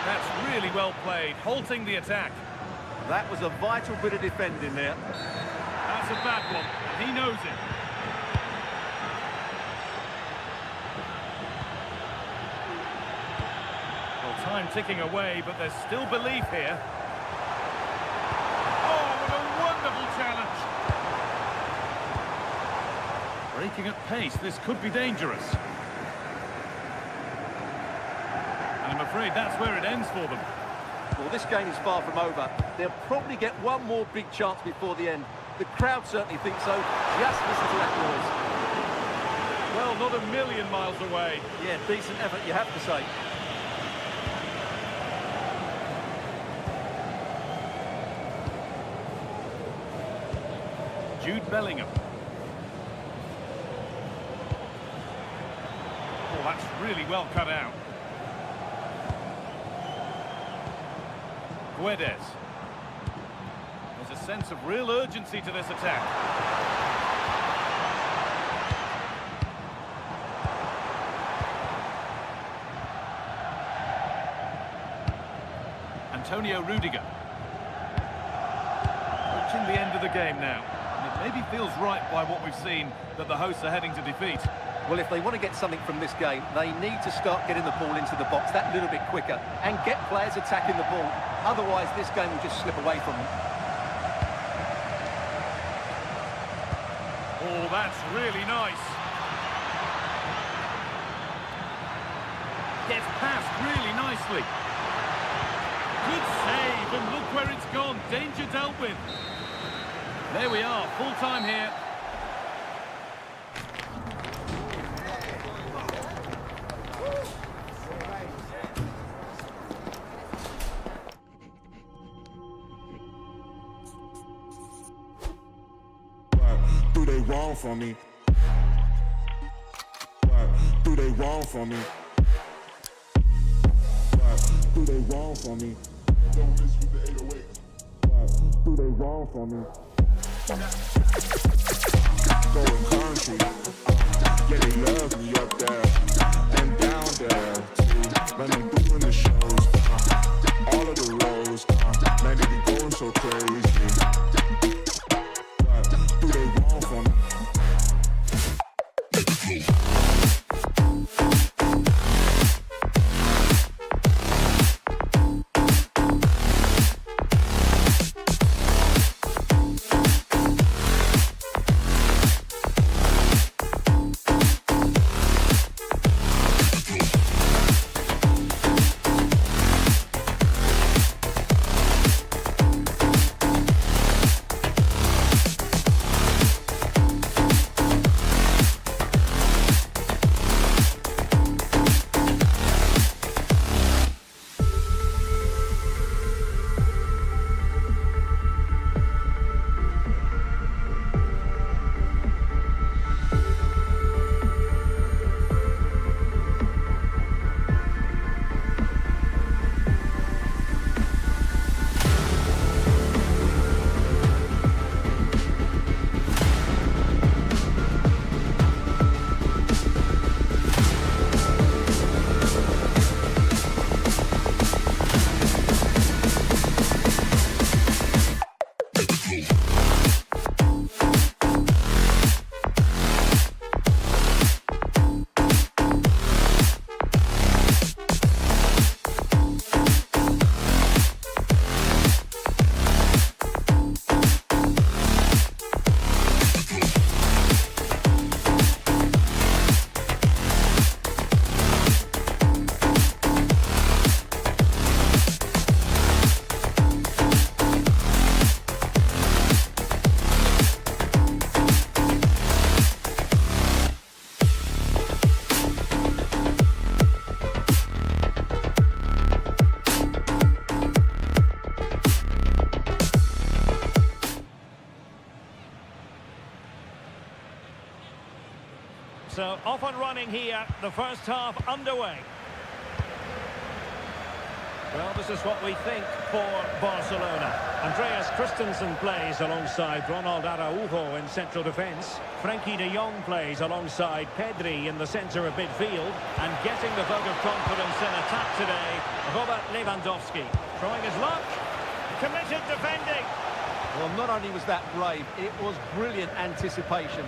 That's really well played, halting the attack. That was a vital bit of defending there. That's a bad one, and he knows it. Well, time ticking away, but there's still belief here. Challenge. Breaking at pace, this could be dangerous. And I'm afraid that's where it ends for them. Well, this game is far from over. They'll probably get one more big chance before the end. The crowd certainly think so. Just listen to that noise. Well, not a million miles away. Yeah, decent effort, you have to say. Jude Bellingham. Oh, that's really well cut out. Guedes. There's a sense of real urgency to this attack. Antonio Rudiger. Approaching the end of the game now. Maybe feels right by what we've seen that the hosts are heading to defeat. Well, if they want to get something from this game, they need to start getting the ball into the box that little bit quicker and get players attacking the ball. Otherwise, this game will just slip away from them. Oh, that's really nice. Gets past really nicely. Good save, and look where it's gone. Danger dealt with. There we are, full time here. What do they want from me? What do they want from me? What do they want from me? Don't miss with the 808. What do they want from me? Going country, yeah, they love me up there and down there too. When I'm doing the shows, all of the roads, man, they be going so crazy. What do they want from me? So off and running here, the first half underway. Well, this is what we think for Barcelona. Andreas Christensen plays alongside Ronald Araujo in central defence. Frenkie de Jong plays alongside Pedri in the centre of midfield. And getting the vote of confidence in attack today, Robert Lewandowski. Trying his luck. Committed defending. Well, not only was that brave, it was brilliant anticipation.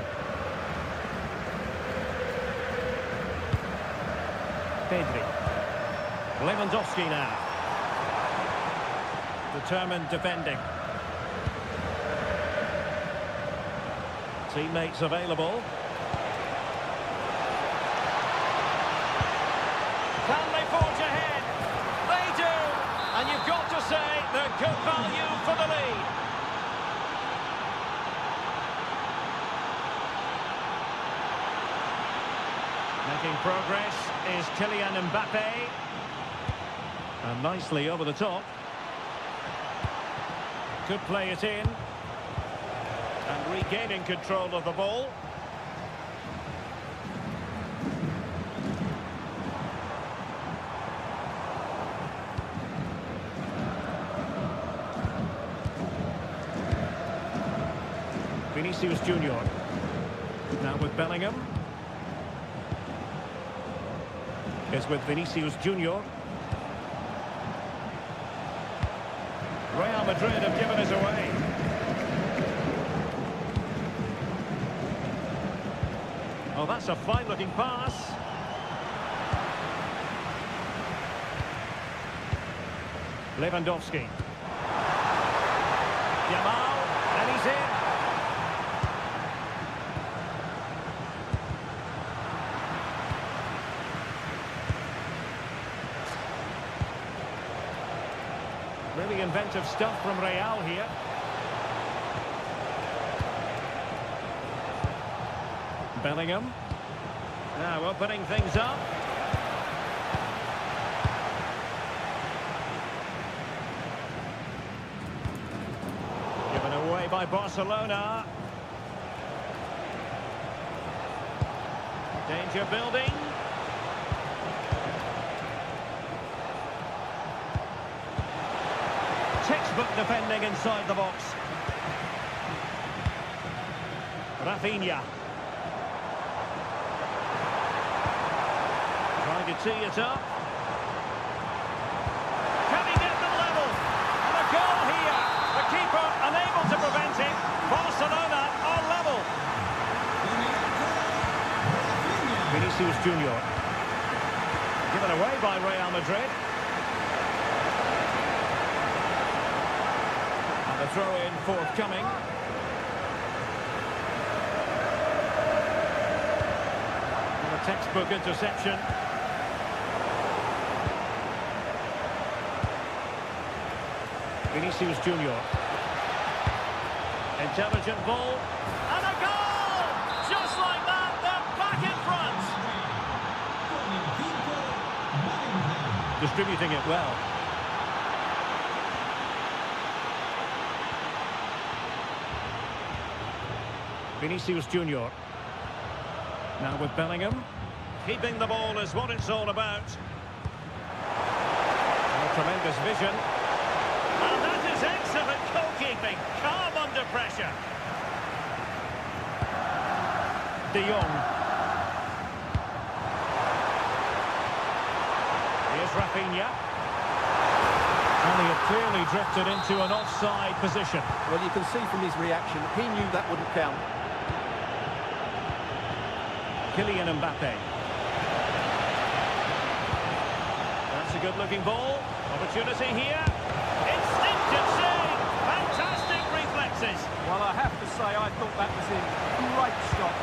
Pedri. Lewandowski now. Determined defending. Teammates available. Can they forge ahead? They do! And you've got to say they're good value for the lead. Making progress is Kylian Mbappe. And nicely over the top. Could play it in. And regaining control of the ball. Vinicius Junior. Now with Bellingham. Is with Vinicius Junior. Real Madrid have given us away. Oh, that's a fine-looking pass. Lewandowski. Yamal, and he's in. inventive stuff from Real here. Bellingham. Now opening things up. Given away by Barcelona. Danger building. Textbook defending inside the box. Rafinha. Trying to tee it up. Can he get them level? And a goal here. The keeper unable to prevent it. Barcelona are level. Vinicius Junior. Given away by Real Madrid. And the throw-in forthcoming. And a textbook interception. Vinicius Junior. Intelligent ball. And a goal! Just like that, they're back in front. Distributing it well. Vinicius Junior. Now with Bellingham. Keeping the ball is what it's all about. A tremendous vision. And that is excellent goalkeeping. Calm under pressure. De Jong. Here's Rafinha. And he had clearly drifted into an offside position. Well, you can see from his reaction, he knew that wouldn't count. Kylian Mbappe. That's a good-looking ball. Opportunity here. Instinctive save. Fantastic reflexes. Well, I have to say, I thought that was in. Great stop.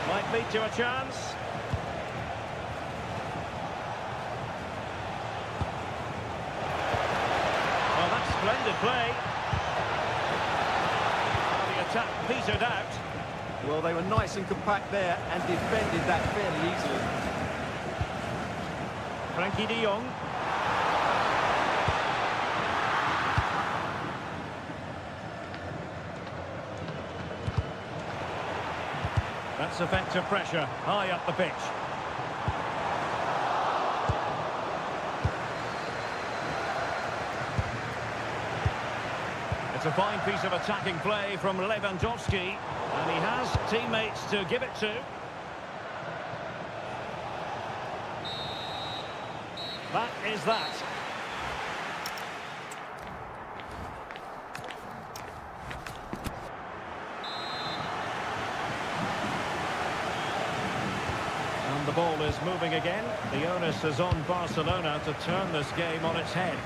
Might lead to a chance. Well, that's splendid play. Well, the attack petered out. Well, they were nice and compact there and defended that fairly easily. Frankie de Jong. That's effective pressure, high up the pitch. It's a fine piece of attacking play from Lewandowski, and he has teammates to give it to. That is that. And the ball is moving again. The onus is on Barcelona to turn this game on its head.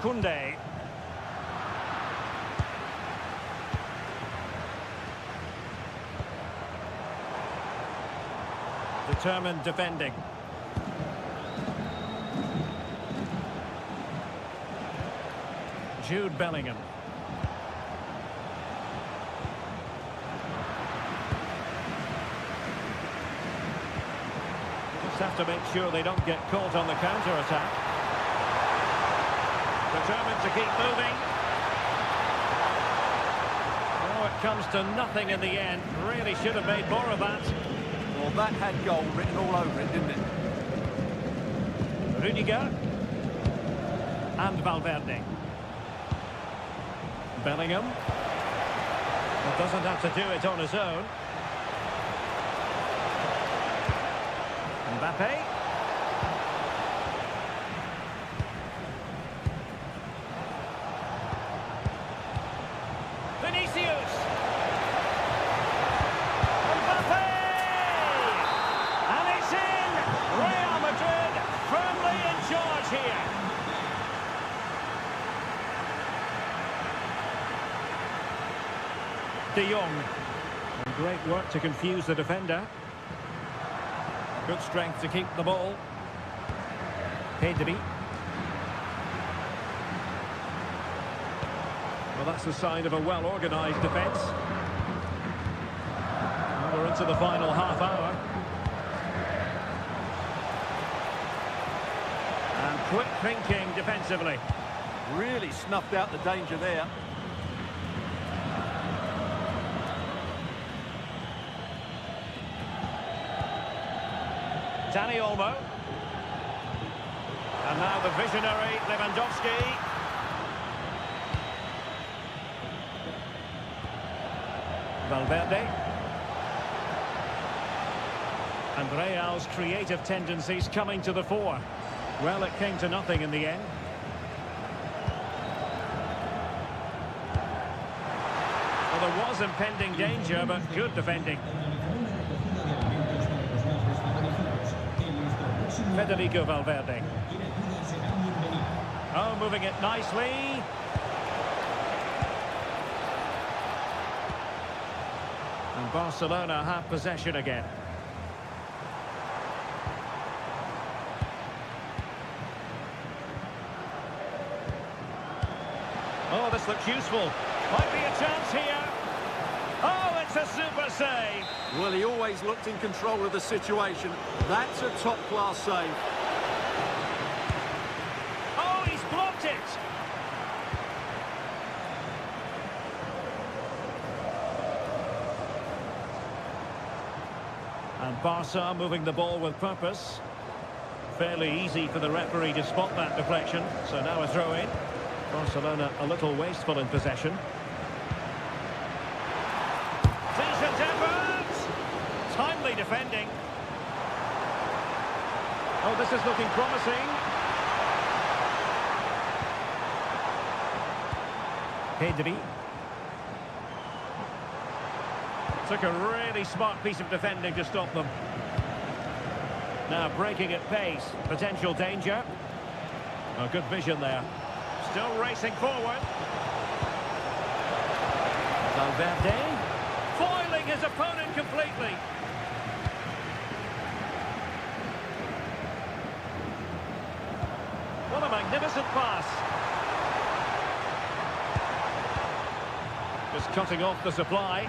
Koundé. Determined defending. Jude Bellingham. Just have to make sure they don't get caught on the counter-attack. Determined to keep moving. Oh, it comes to nothing in the end. Really should have made more of that. Well, that had goal written all over it, didn't it? Rudiger. And Valverde. Bellingham. But doesn't have to do it on his own. Mbappe. Vinicius. Mbappe. And it's in. Real Madrid firmly in charge here. De Jong. Great work to confuse the defender. Good strength to keep the ball. Pedri. Well, that's the sign of a well-organised defence. We're into the final half hour. And quick thinking defensively. Really snuffed out the danger there. Dani Olmo. And now the visionary Lewandowski. Valverde. And Real's creative tendencies coming to the fore. Well, it came to nothing in the end. Well, there was impending danger, but good defending. Federico Valverde. Oh, moving it nicely. And Barcelona have possession again. Oh, this looks useful. Might be a chance here. Oh, it's a super save. Well, he always looked in control of the situation. That's a top-class save. Oh, he's blocked it. And Barca moving the ball with purpose. Fairly easy for the referee to spot that deflection. So now a throw in. Barcelona a little wasteful in possession. Decent effort! Timely defending. Oh, this is looking promising. Pedri. Took a really smart piece of defending to stop them. Now breaking at pace. Potential danger. Oh, good vision there. Still racing forward. Valverde. Foiling his opponent completely. What a magnificent pass. Just cutting off the supply.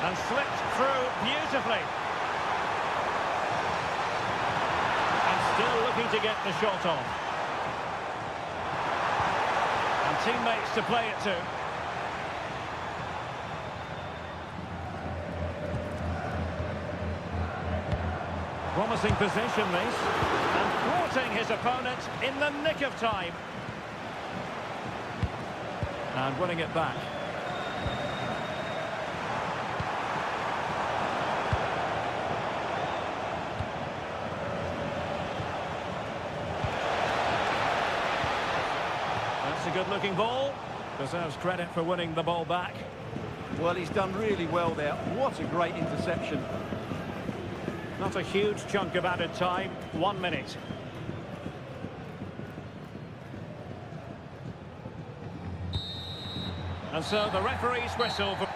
And slipped through beautifully. And still looking to get the shot off. And teammates to play it to. Promising position this. And thwarting his opponent in the nick of time. And winning it back. A good-looking ball. Deserves credit for winning the ball back. Well, he's done really well there. What a great interception. Not a huge chunk of added time. 1 minute. And so the referee's whistle for...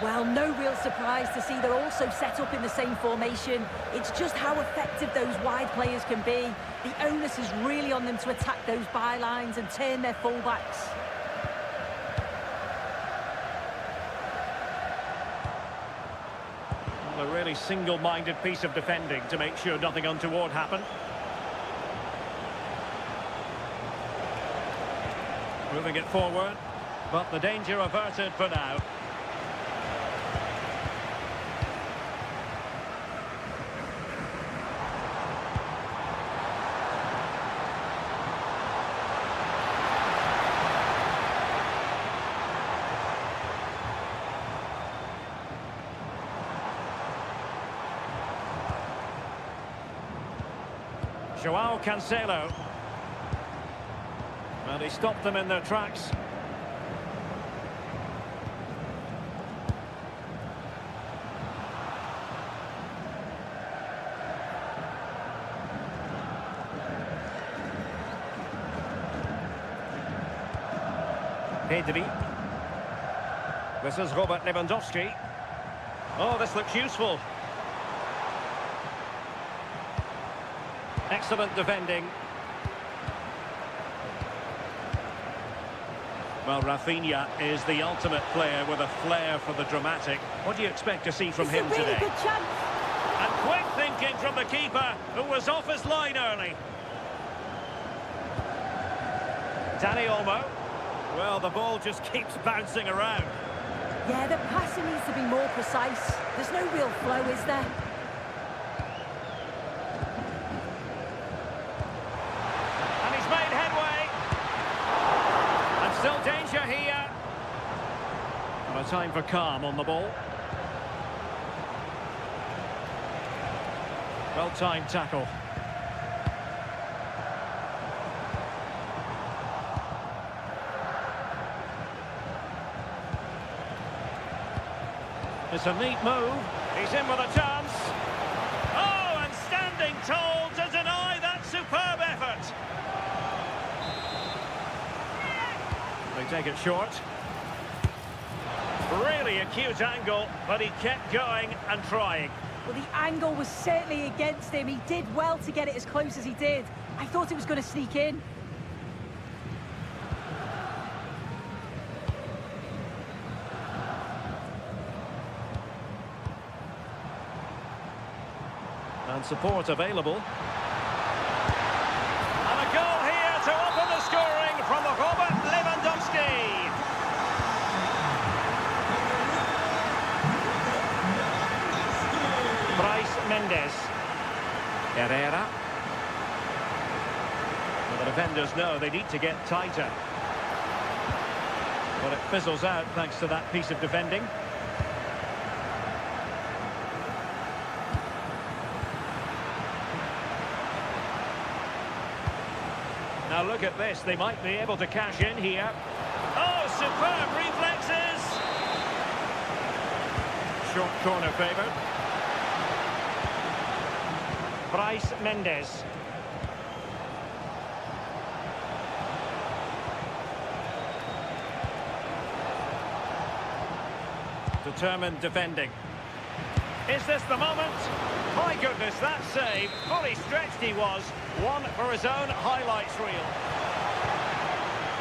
Well, no real surprise to see they're also set up in the same formation. It's just how effective those wide players can be. The onus is really on them to attack those bylines and turn their fullbacks. Well, a really single-minded piece of defending to make sure nothing untoward happened. Moving it forward, but the danger averted for now. Joao Cancelo. And he stopped them in their tracks. Pedri. This is Robert Lewandowski. Oh, this looks useful. Excellent defending. Well, Rafinha is the ultimate player with a flair for the dramatic. What do you expect to see from him It's a really today? good chance. And quick thinking from the keeper, who was off his line early. Dani Olmo. Well, the ball just keeps bouncing around. Yeah, the passing needs to be more precise. There's no real flow, is there? And he's made headway. And still danger here. And a time for calm on the ball. Well-timed tackle. It's a neat move. He's in with a chance. Oh, and standing tall to deny that superb effort. They take it short. Really acute angle, but he kept going and trying. Well, the angle was certainly against him. He did well to get it as close as he did. I thought it was going to sneak in. And support available. And a goal here to open the scoring from Robert Lewandowski. Bryce Mendes. Herrera. Well, the defenders know they need to get tighter. But it fizzles out thanks to that piece of defending. Now look at this, they might be able to cash in here. Oh, superb reflexes! Short corner favoured. Bryce Mendes. Determined defending. Is this the moment? My goodness, that save. Fully stretched he was. One for his own highlights reel.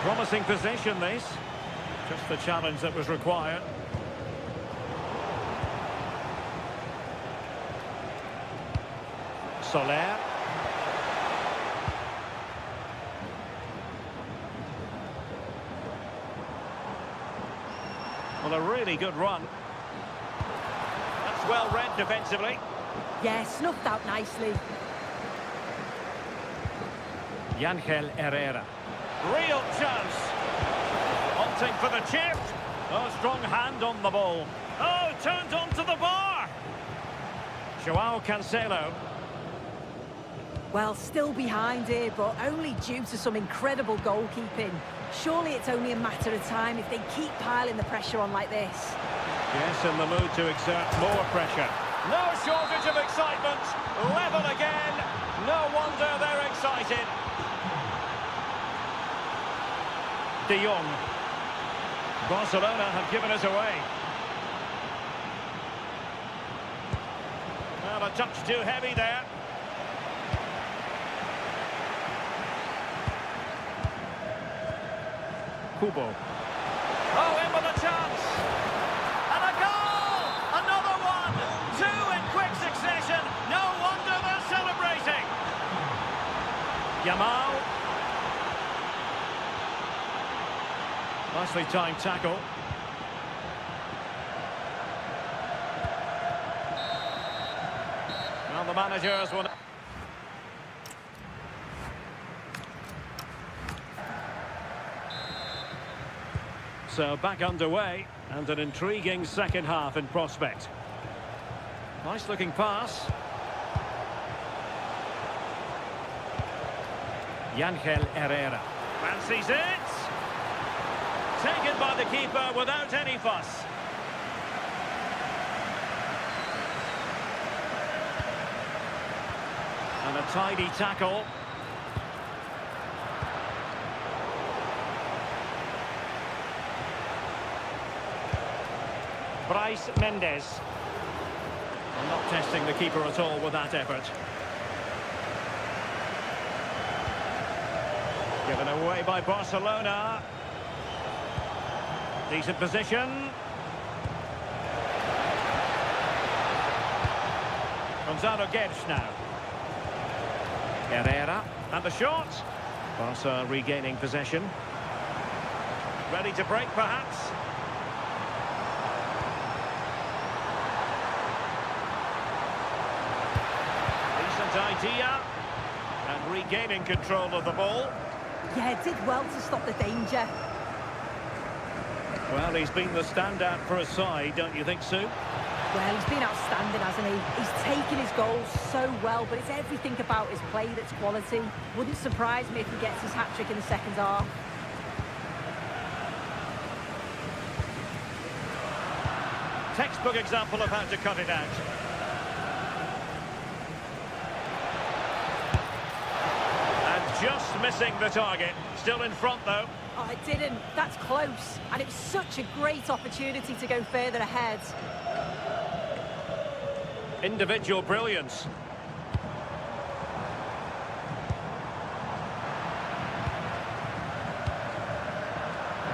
Promising position, this. Just the challenge that was required. Soler. Well, a really good run. That's well read defensively. Yeah, snuffed out nicely. Ángel Herrera. Real chance. Opting for the chip. Oh, strong hand on the ball. Oh, turned onto the bar. Joao Cancelo. Well, still behind here, but only due to some incredible goalkeeping. Surely it's only a matter of time if they keep piling the pressure on like this. Yes, in the mood to exert more pressure. No shortage of excitement. Level again. No wonder they're excited. De Jong. Barcelona have given us away. Well, a touch too heavy there. Kubo. Oh, in with a chance. And a goal! Another one! Two in quick succession. No wonder they're celebrating. Yamal. Nicely timed tackle. Well, the managers will... So back underway, and an intriguing second half in prospect. Nice looking pass. Yangel Herrera. Fancies it. Taken by the keeper without any fuss. And a tidy tackle. Bryce Mendes. I'm not testing the keeper at all with that effort. Given away by Barcelona. Decent position. Gonzalo Guedes now. Herrera. And the shot. Barca regaining possession. Ready to break perhaps. Idea and regaining control of the ball. Yeah, it did well to stop the danger. Well, he's been the standout for his side, don't you think, Sue? Well, he's been outstanding, hasn't he? He's taken his goals so well, but it's everything about his play that's quality. Wouldn't surprise me if he gets his hat-trick in the second half. Textbook example of how to cut it out. Just missing the target. Still in front, though. Oh, it didn't. That's close. And it was such a great opportunity to go further ahead. Individual brilliance.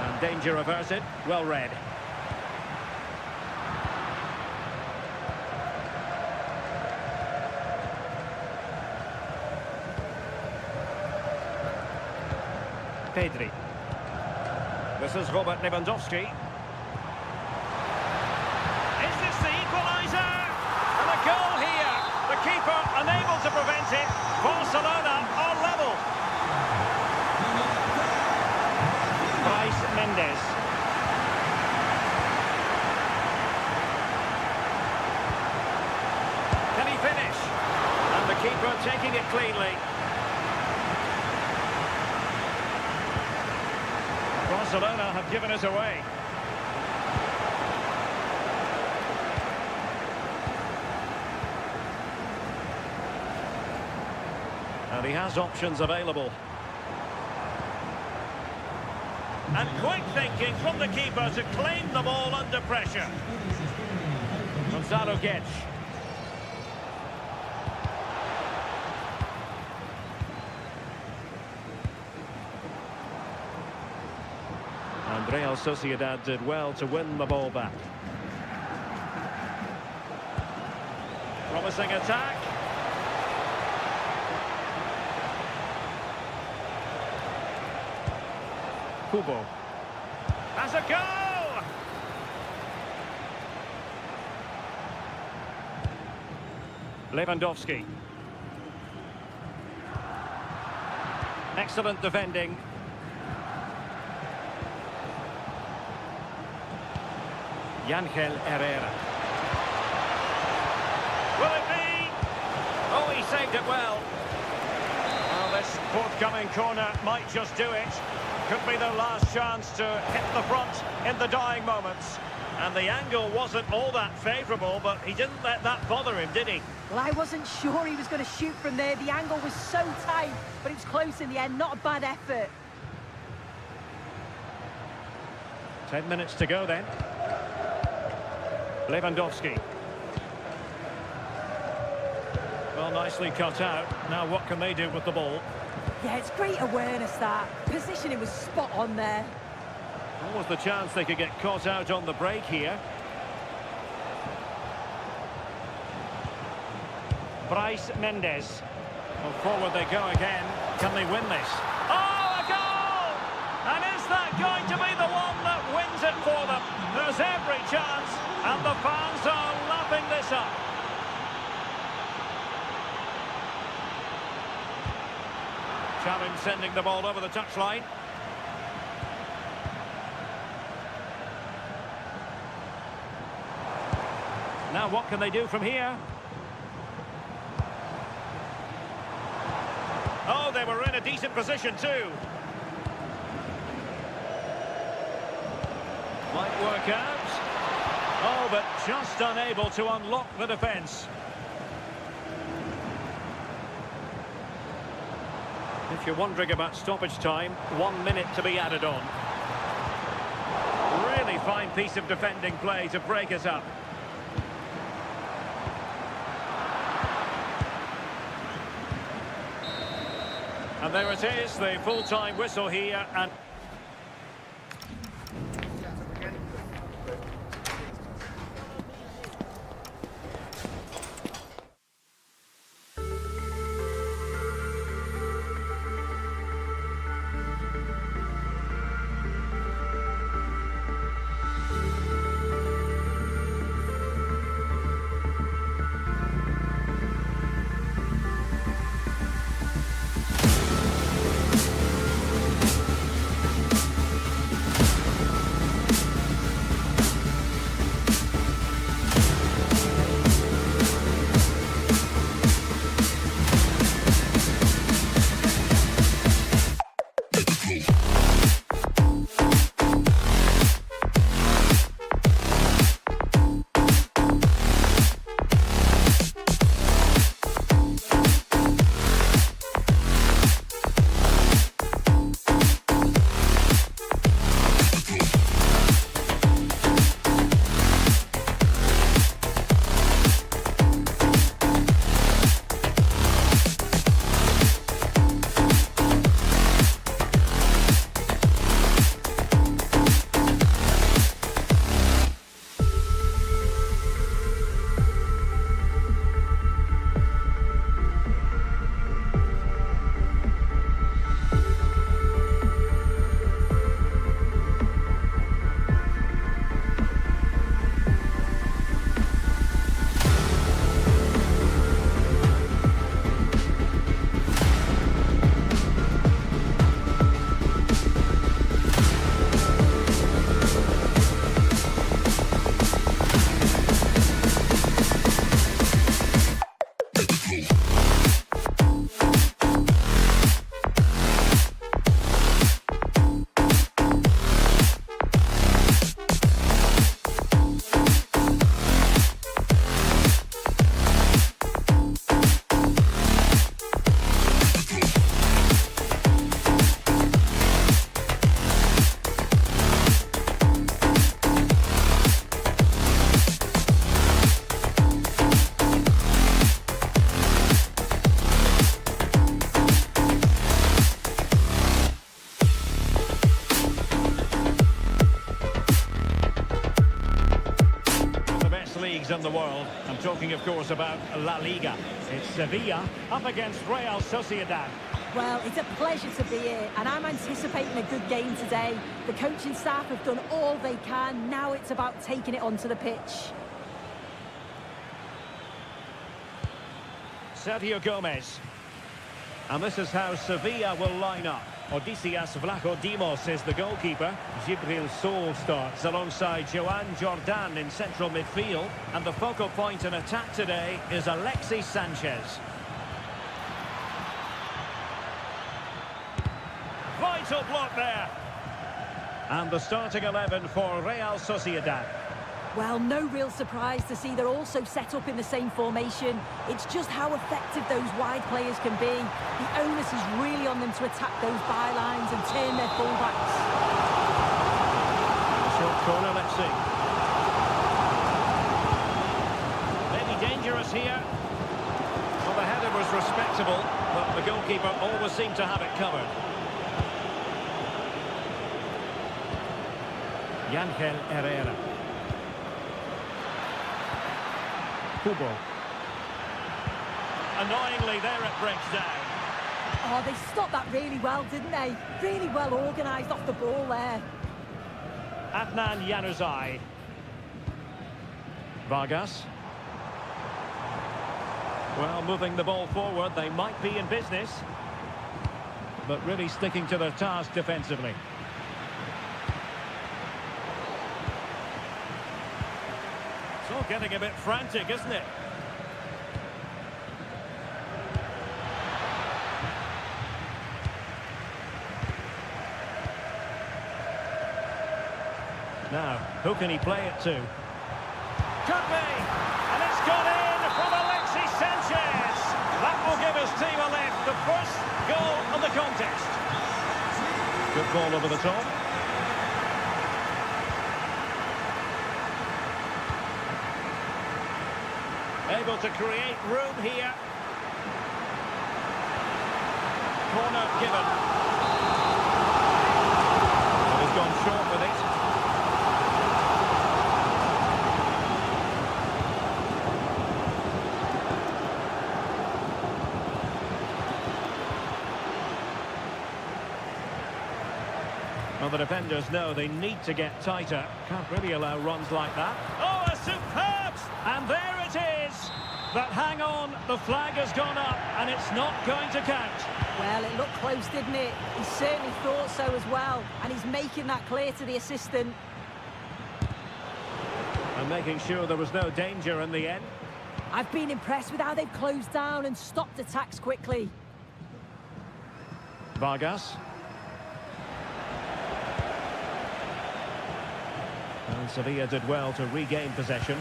And danger averted. Well read. Pedri. This is Robert Lewandowski. Is this the equaliser? And a goal here. The keeper unable to prevent it. Barcelona are level. Bryce Mendes. Can he finish? And the keeper taking it cleanly. Barcelona have given us away. And he has options available. And quick thinking from the keeper to claim the ball under pressure. Gonzalo Guedes. Real Sociedad did well to win the ball back. Promising attack. Kubo. Has a go! Lewandowski. Excellent defending. Yangel Herrera. Will it be? Oh, he saved it well. Well, this forthcoming corner might just do it. Could be their last chance to hit the front in the dying moments. And the angle wasn't all that favourable, but he didn't let that bother him, did he? Well, I wasn't sure he was going to shoot from there. The angle was so tight, but it was close in the end. Not a bad effort. 10 minutes to go then. Well, nicely cut out. Now what can they do with the ball? Yeah, it's great awareness, that. Positioning was spot on there. What was the chance they could get caught out on the break here? Bryce Mendes. Well, forward they go again. Can they win this? Oh, a goal! And is that going to be the one that wins it for them? There's every chance, and the fans are lapping this up. Challenge sending the ball over the touchline. Now what can they do from here? Oh, they were in a decent position too. Might work out. Oh, but just unable to unlock the defence. If you're wondering about stoppage time, 1 minute to be added on. Really fine piece of defending play to break us up. And there it is, the full-time whistle here, and in the world. I'm talking, of course, about La Liga. It's Sevilla up against Real Sociedad. Well, it's a pleasure to be here, and I'm anticipating a good game today. The coaching staff have done all they can. Now it's about taking it onto the pitch. Sergio Gomez. And this is how Sevilla will line up. Odysseas Vlachodimos is the goalkeeper. Gibril Sol starts alongside Joan Jordan in central midfield. And the focal point in attack today is Alexis Sanchez. Vital block there. And the starting 11 for Real Sociedad. Well, no real surprise to see they're also set up in the same formation. It's just how effective those wide players can be. The onus is really on them to attack those bylines and turn their fullbacks. Short corner, let's see. Maybe dangerous here. Well, the was respectable, but the goalkeeper always seemed to have it covered. Yangel Herrera. Kubo. Annoyingly, there it breaks down. Oh, they stopped that really well, didn't they? Really well organised off the ball there. Adnan Januzaj. Vargas. Well, moving the ball forward, they might be in business. But really sticking to their task defensively. It's all getting a bit frantic, isn't it? Now, who can he play it to? Could be! And it's gone in from Alexis Sanchez! That will give his team a lift. The first goal of the contest. Good ball over the top. Able to create room here. Corner given. But he's gone short with it. Well, the defenders know they need to get tighter. Can't really allow runs like that. Oh, a superb! And there it is! But hang on, the flag has gone up, and it's not going to count. Well, it looked close, didn't it? He certainly thought so as well. And he's making that clear to the assistant. And making sure there was no danger in the end. I've been impressed with how they've closed down and stopped attacks quickly. Vargas. And Sevilla did well to regain possession.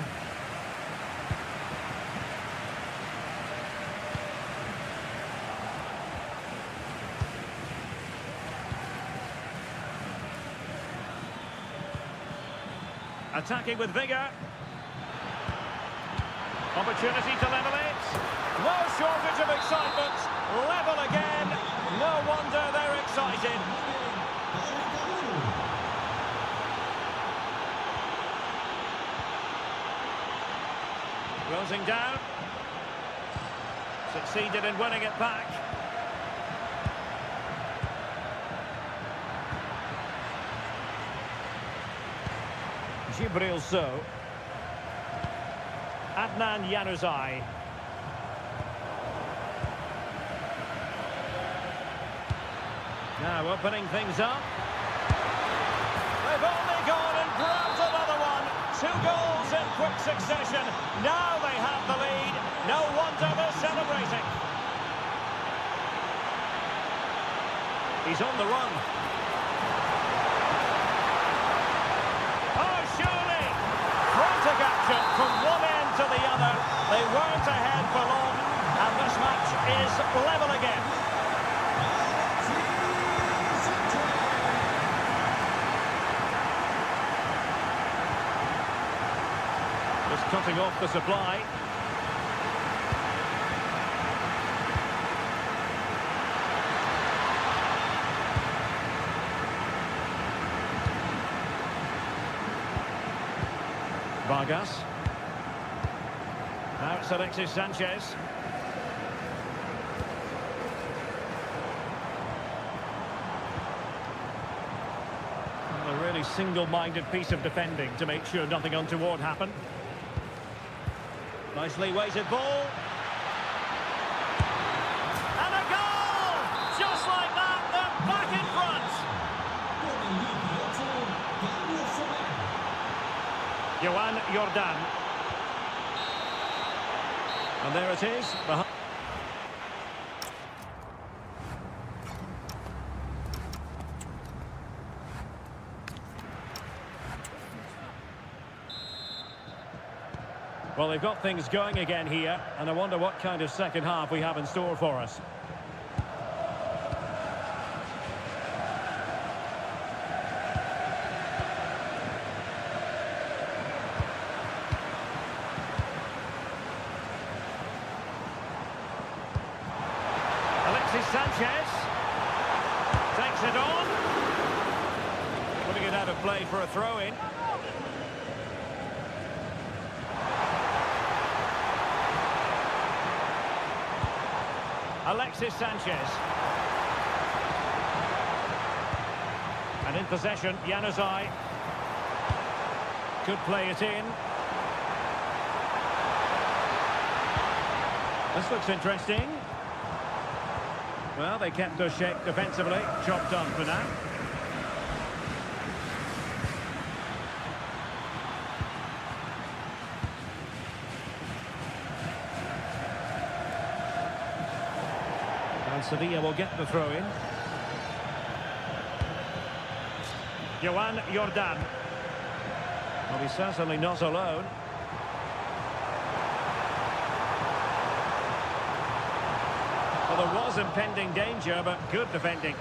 Attacking with vigour. Opportunity to level it. No shortage of excitement. Level again. No wonder they're excited. Closing down. Succeeded in winning it back. Gibril So. Adnan Januzaj. Now opening things up. They've only gone and grabbed another one. 2 goals in quick succession. Now they have the lead. No wonder they're celebrating. He's on the run. Oh, surely! Frantic action from one end to the other. They weren't ahead for long, and this match is level again. Just cutting off the supply. Vargas. Now it's Alexis Sanchez. And a really single-minded piece of defending to make sure nothing untoward happened. Nicely weighted ball. And a goal! Just like that, they're back in front. Joan Jordan. And there it is. Well, they've got things going again here, and I wonder what kind of second half we have in store for us. Sanchez takes it on. Putting it out of play for a throw-in. Alexis Sanchez. And in possession, Januzaj. Could play it in. This looks interesting. Well, they kept their shape defensively. Job done for now. And Sevilla will get the throw in. Joan Jordan. Well, he's certainly not alone. Well, there was impending danger, but good defending.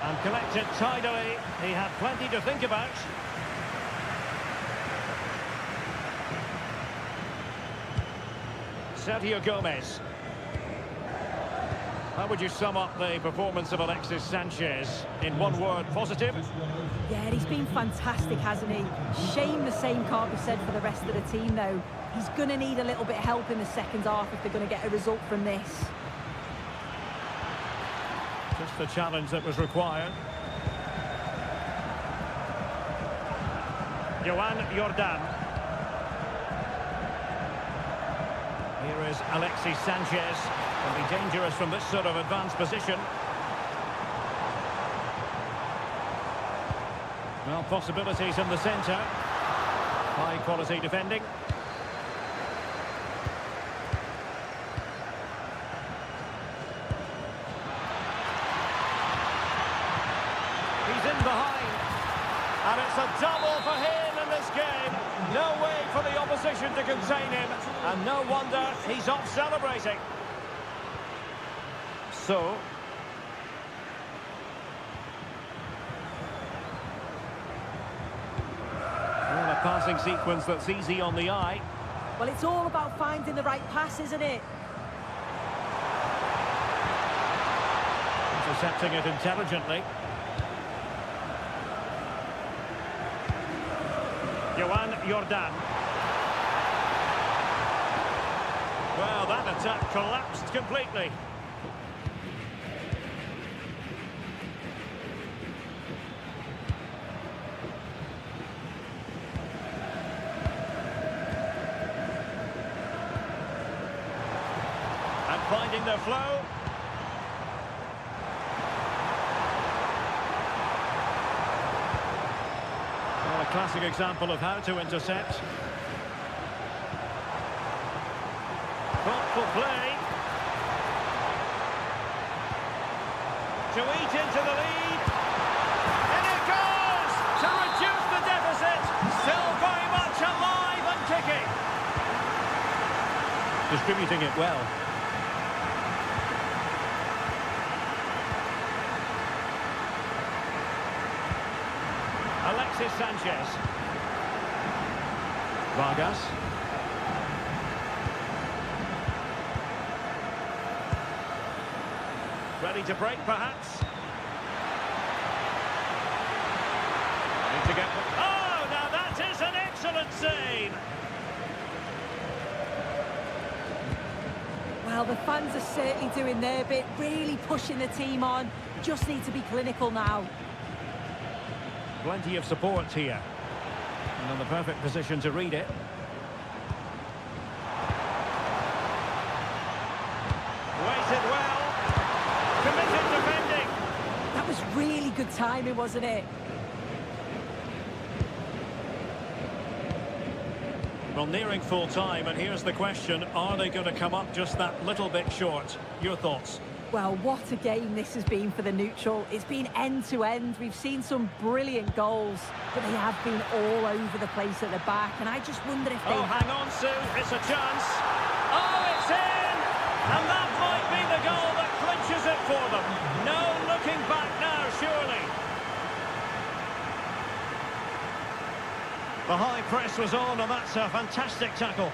And collected tidily. He had plenty to think about. Sergio Gomez. How would you sum up the performance of Alexis Sanchez? In one word, positive? Yeah, he's been fantastic, hasn't he? Shame the same can't be said for the rest of the team, though. He's going to need a little bit of help in the second half if they're going to get a result from this. Just the challenge that was required. Joan Jordan. Here is Alexis Sanchez. Can be dangerous from this sort of advanced position. Well, possibilities in the centre. High quality defending. He's in behind. And it's a double for him in this game. No way for the opposition to contain him. And no wonder he's off celebrating. So, well, a passing sequence that's easy on the eye. Well, it's all about finding the right pass, isn't it? Intercepting it intelligently. Joan Jordan. Well, that attack collapsed completely. Finding their flow. Well, a classic example of how to intercept. Thoughtful play. To eat into the lead. And it goes! To reduce the deficit. Still very much alive and kicking. Distributing it well. Alexis Sanchez. Vargas. Ready to break, perhaps. Need to get... Oh, now that is an excellent save! Well, the fans are certainly doing their bit, really pushing the team on. Just need to be clinical now. Plenty of support here. And in the perfect position to read it. Waited well. Committed defending. That was really good timing, wasn't it? Well, nearing full time, and here's the question. Are they going to come up just that little bit short? Your thoughts? Well, what a game this has been for the neutral. It's been end-to-end. We've seen some brilliant goals, but they have been all over the place at the back, and I just wonder if they... Oh, hang on, Sue. It's a chance. Oh, it's in! And that might be the goal that clinches it for them. No looking back now, surely. The high press was on, and that's a fantastic tackle.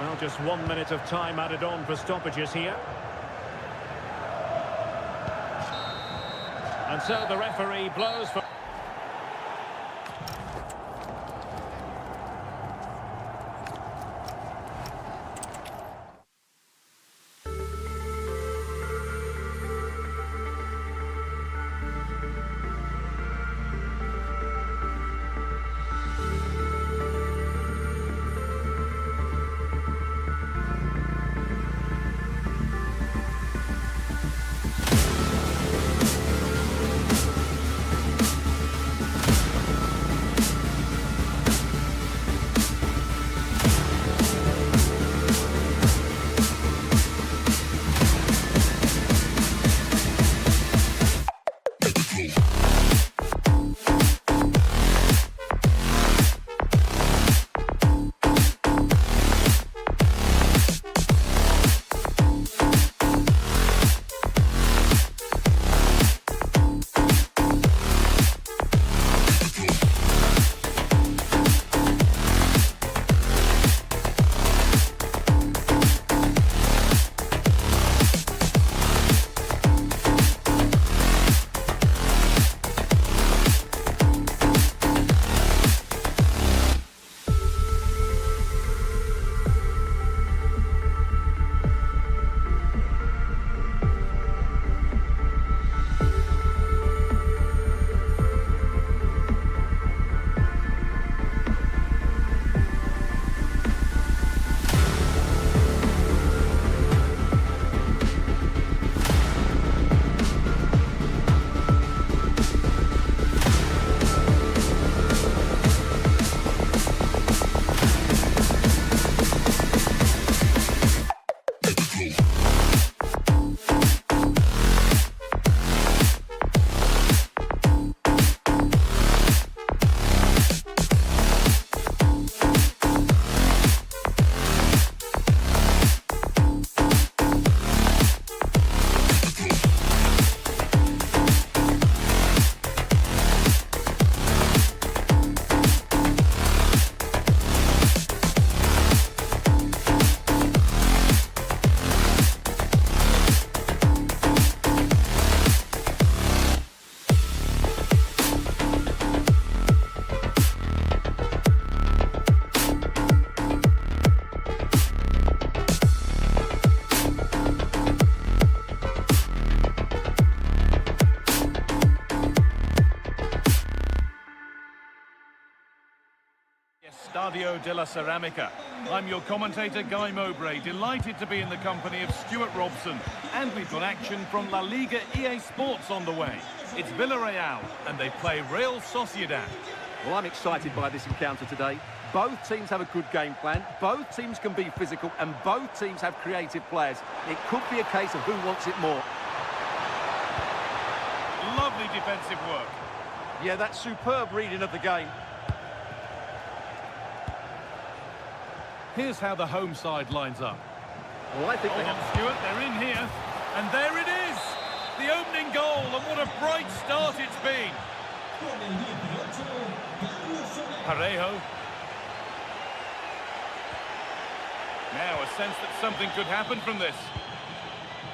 Well, just 1 minute of time added on for stoppages here. And so the referee blows for... Estadio de la Ceramica. I'm your commentator, Guy Mowbray, delighted to be in the company of Stuart Robson. And we've got action from La Liga EA Sports on the way. It's Villarreal, and they play Real Sociedad. Well, I'm excited by this encounter today. Both teams have a good game plan, both teams can be physical, and both teams have creative players. It could be a case of who wants it more. Lovely defensive work. Yeah, that's superb reading of the game. Here's how the home side lines up. Well, I think Hold on, Stuart, they're in here. And there it is! The opening goal, and what a bright start it's been. Parejo. Now a sense that something could happen from this.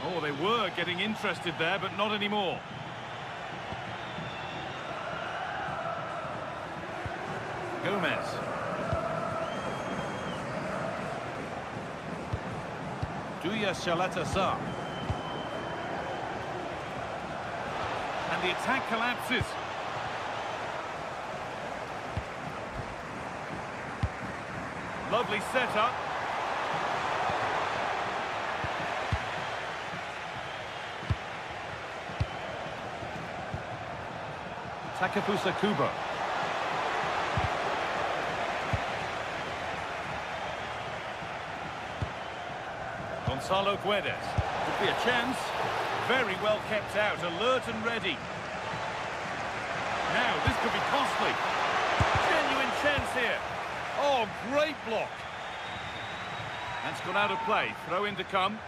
Oh, they were getting interested there, but not anymore. Gomez. Duya Shalata. And the attack collapses. Lovely setup. Takefusa Kubo. Gonzalo Guedes. Could be a chance. Very well kept out, alert and ready. Now, this could be costly. Genuine chance here. Oh, great block. That's gone out of play. Throw in to come.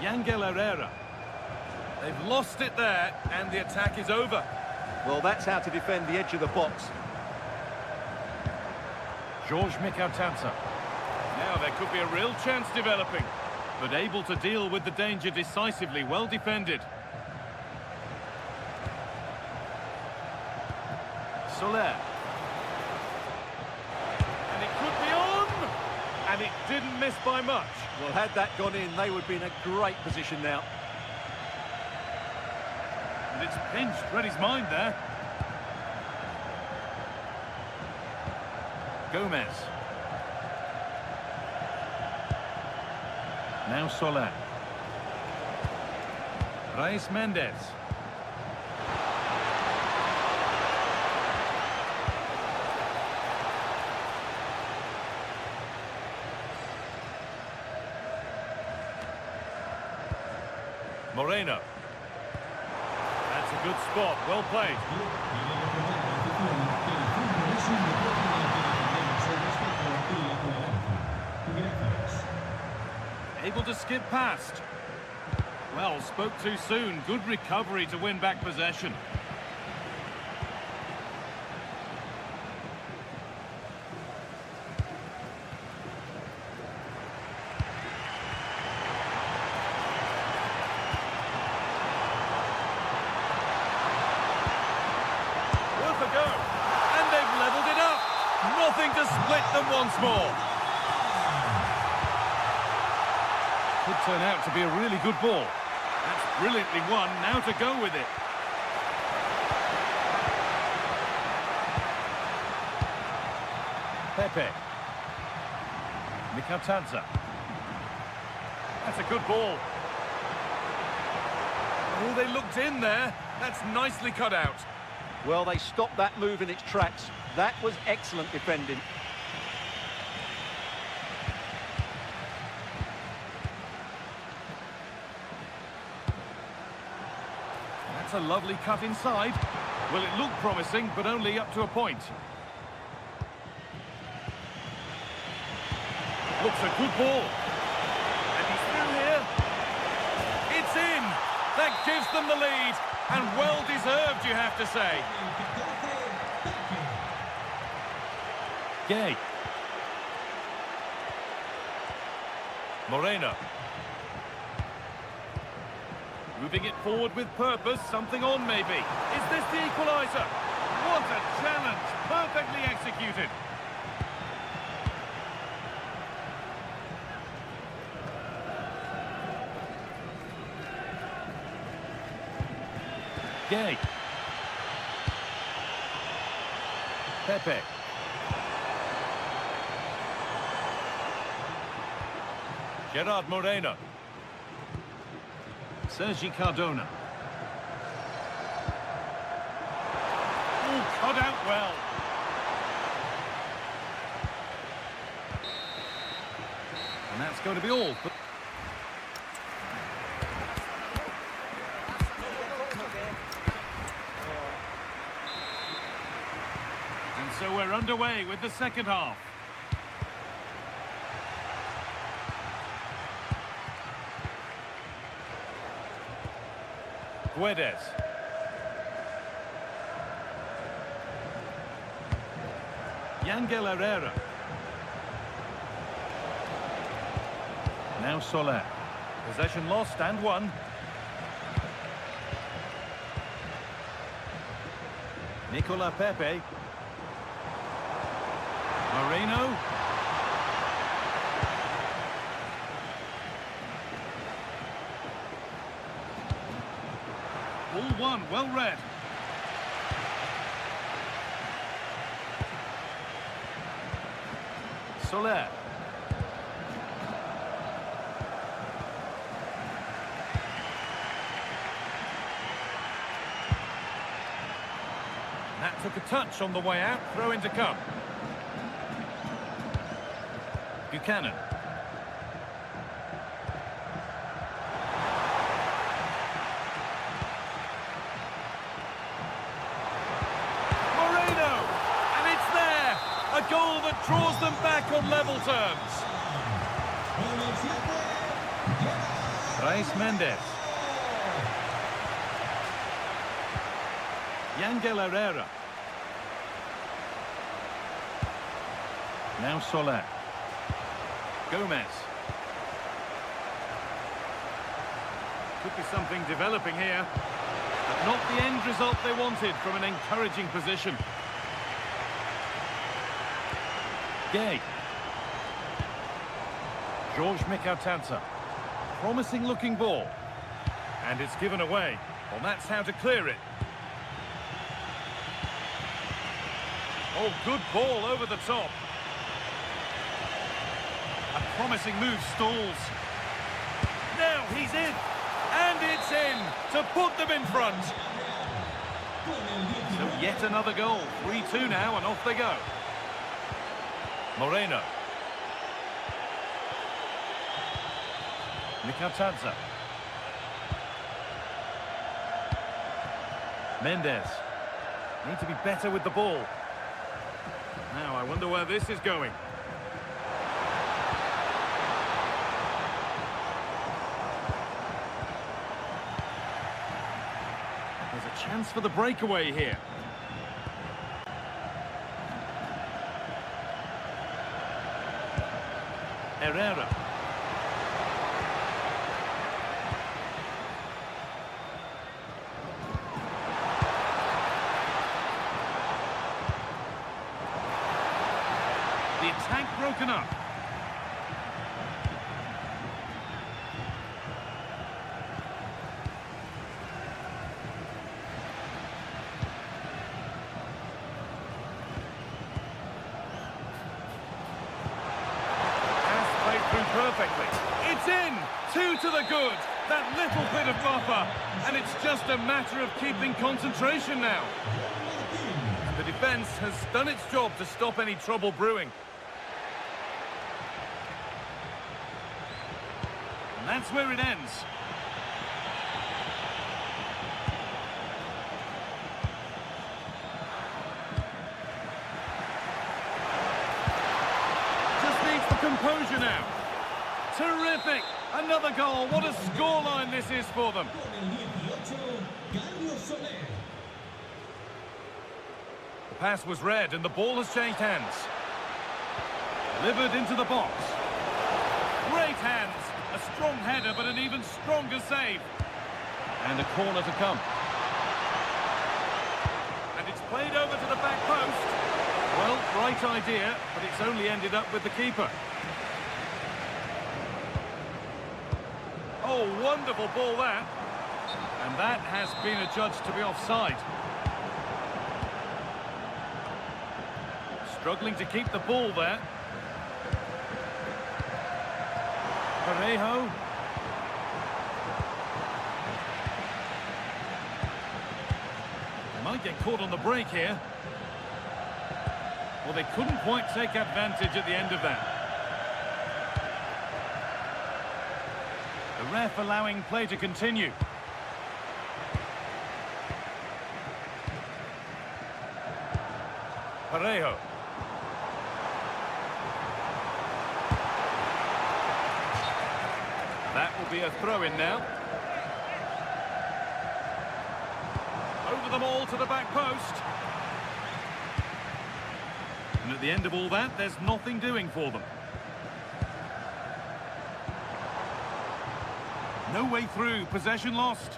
Yangel Herrera. They've lost it there, and the attack is over. Well, that's how to defend the edge of the box. Mikautanza. Now there could be a real chance developing, but able to deal with the danger decisively, well defended. Soler. And it could be on! And it didn't miss by much. Well, had that gone in, they would be in a great position now. And it's pinched, read his mind there. Gomez. Now Soler. Reis Mendes. Moreno. That's a good spot, well played. Able to skip past. Well, spoke too soon. Good recovery to win back possession. Worth a go. And they've levelled it up. Nothing to split them once more. Could turn out to be a really good ball. That's brilliantly won. Now to go with it. Pepe. Mikautanza. That's a good ball. Oh, they looked in there. That's nicely cut out. Well, they stopped that move in its tracks. That was excellent defending. That's a lovely cut inside. Well, it looked promising, but only up to a point. Looks a good ball. And he's through here. It's in. That gives them the lead. And well deserved, you have to say. Gay. Moreno. Moving it forward with purpose, something on maybe. Is this the equaliser? What a challenge, perfectly executed. Gay. Pepe. Gerard Moreno. Sergi Cardona. Oh, cut out well. And that's going to be all. And so we're underway with the second half. Guedes. Yangel Herrera. Now Soler. Possession lost and won. Nicola Pepe. Moreno. All one, well read. Soler. That took a touch on the way out, throw in to come. Buchanan. A goal that draws them back on level terms. Reis Mendes. Yangel Herrera. Now Soler. Gomez. Could be something developing here. But not the end result they wanted from an encouraging position. Gay. George Mikautanza. Promising looking ball. And it's given away. Well, that's how to clear it. Oh, good ball over the top. A promising move stalls. Now he's in. And it's in to put them in front. So yet another goal. 3-2 now and off they go. Moreno. Mikautanza. Mendes. Need to be better with the ball. Now I wonder where this is going. There's a chance for the breakaway here. Herrera. The attack broken up. Perfectly. It's in! 2 to the good. That little bit of buffer. And it's just a matter of keeping concentration now. The defence has done its job to stop any trouble brewing. And that's where it ends. Just needs the composure now. Terrific! Another goal. What a scoreline this is for them. The pass was read and the ball has changed hands. Delivered into the box. Great hands. A strong header, but an even stronger save. And a corner to come. And it's played over to the back post. Well, right idea, but it's only ended up with the keeper. Oh, wonderful ball that. And that has been adjudged to be offside. Struggling to keep the ball there. Parejo. They might get caught on the break here. Well, they couldn't quite take advantage at the end of that. The ref allowing play to continue. Parejo. That will be a throw-in now. Over them all to the back post. And at the end of all that, there's nothing doing for them. No way through, possession lost.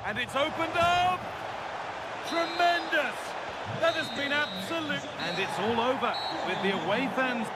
And it's opened up! Tremendous! That has been absolute. And it's all over with the away fans.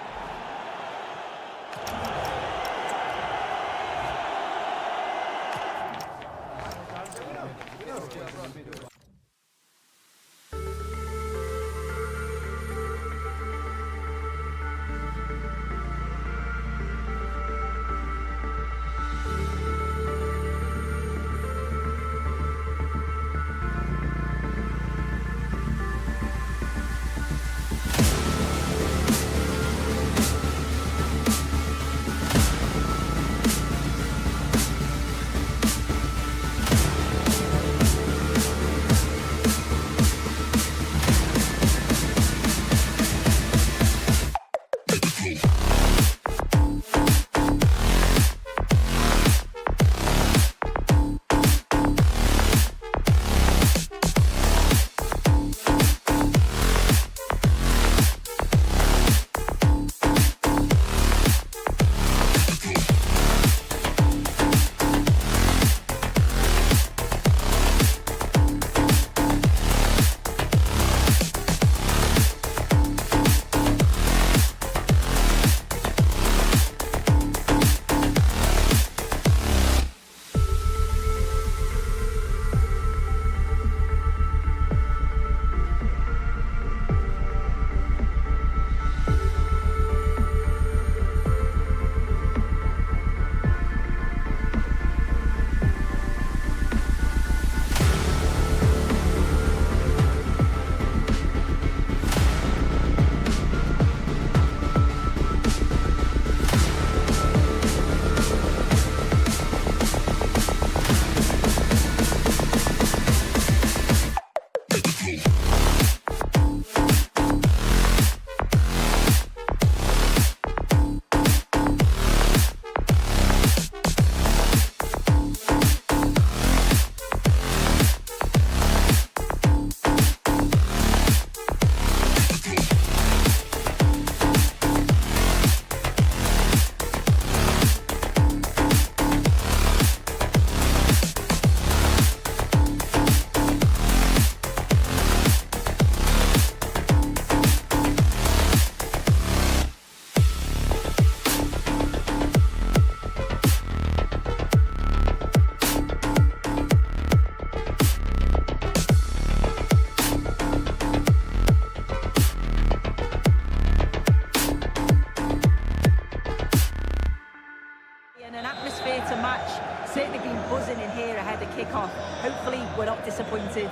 alongside the kickoff. Hopefully, we're not disappointed.